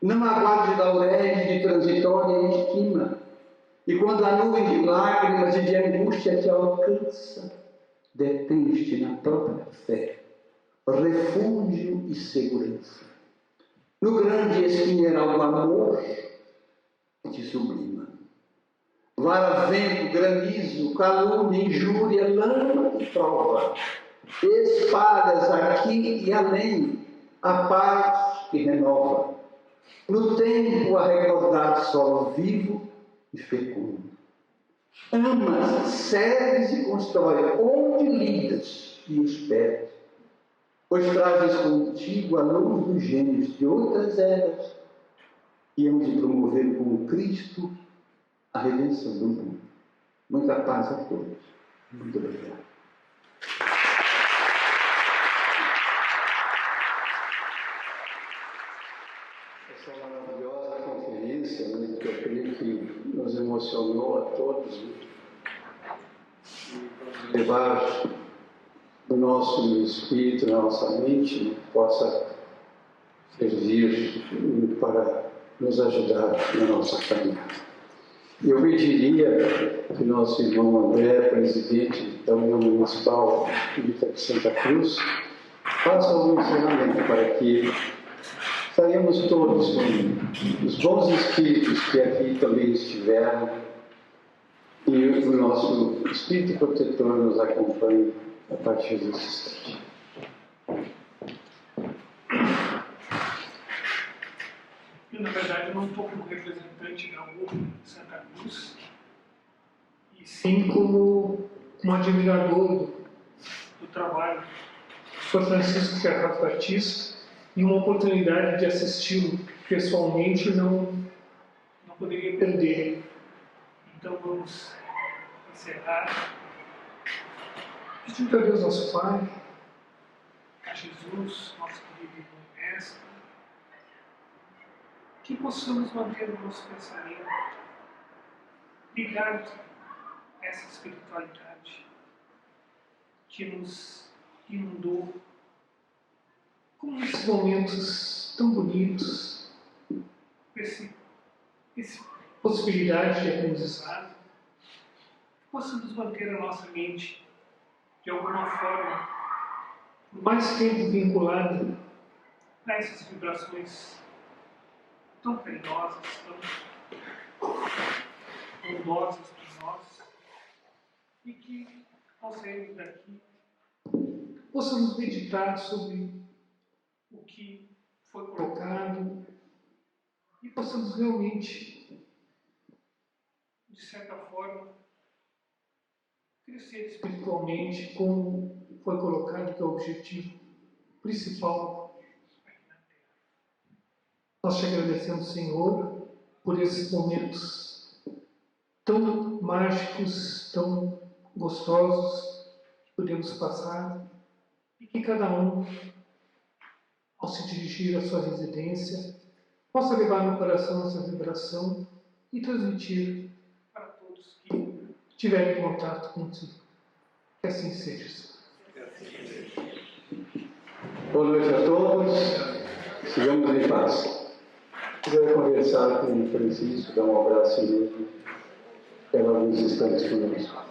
Não aguarde lauréis de transitória estima, e quando a nuvem de lágrimas e de angústia te alcança, detens-te na própria fé, refúgio e segurança. No grande espinheiral do amor que te sublima. Vara, vento, granizo, calúnia, injúria, lama e prova. Espalhas aqui e além a paz que renova. No tempo a recordar solo vivo e fecundo. Amas, serves e constrói onde lidas e esperas, pois trazes contigo a luz dos gênios de outras eras e hão de promover com Cristo a redenção do mundo. Muita paz a todos. Muito obrigado. Essa maravilhosa conferência, né, que eu creio que nos emocionou a todos, né? E levar o nosso espírito, a nossa mente, né, possa servir para nos ajudar na nossa caminhada. Eu pediria que nosso irmão André, presidente da União Municipal Espírita de Santa Cruz, faça um ensinamento para que saímos todos com os bons espíritos que aqui também estiveram e o nosso espírito protetor nos acompanhe a partir desse instante. Eu, na verdade, não estou como representante da URB de Santa Cruz, e sim como um admirador do trabalho do Sr. Francisco Ferraz Batista, e uma oportunidade de assisti-lo pessoalmente não poderia perder. Então vamos encerrar. Pedindo a Deus nosso Pai, Jesus, nosso querido irmão mestre, que possamos manter o nosso pensamento ligado a essa espiritualidade que nos inundou com esses momentos tão bonitos, essa possibilidade de aprendizado, que possamos manter a nossa mente de alguma forma por mais tempo vinculada a essas vibrações tão carinhosas, tão bondosas para nós, e que, ao sairmos daqui, possamos meditar sobre o que foi colocado e possamos realmente, de certa forma, crescer espiritualmente, como foi colocado, que é o objetivo principal aqui na Terra. Nós te agradecemos, Senhor, por esses momentos tão mágicos, tão gostosos que podemos passar, e que cada um, ao se dirigir à sua residência, possa levar no coração essa vibração e transmitir para todos que tiverem contato contigo. Que assim seja. Boa noite a todos. Sigamos em paz. Se quiser conversar com o Francisco, dar um abraço mesmo, ela alguns instantes conosco.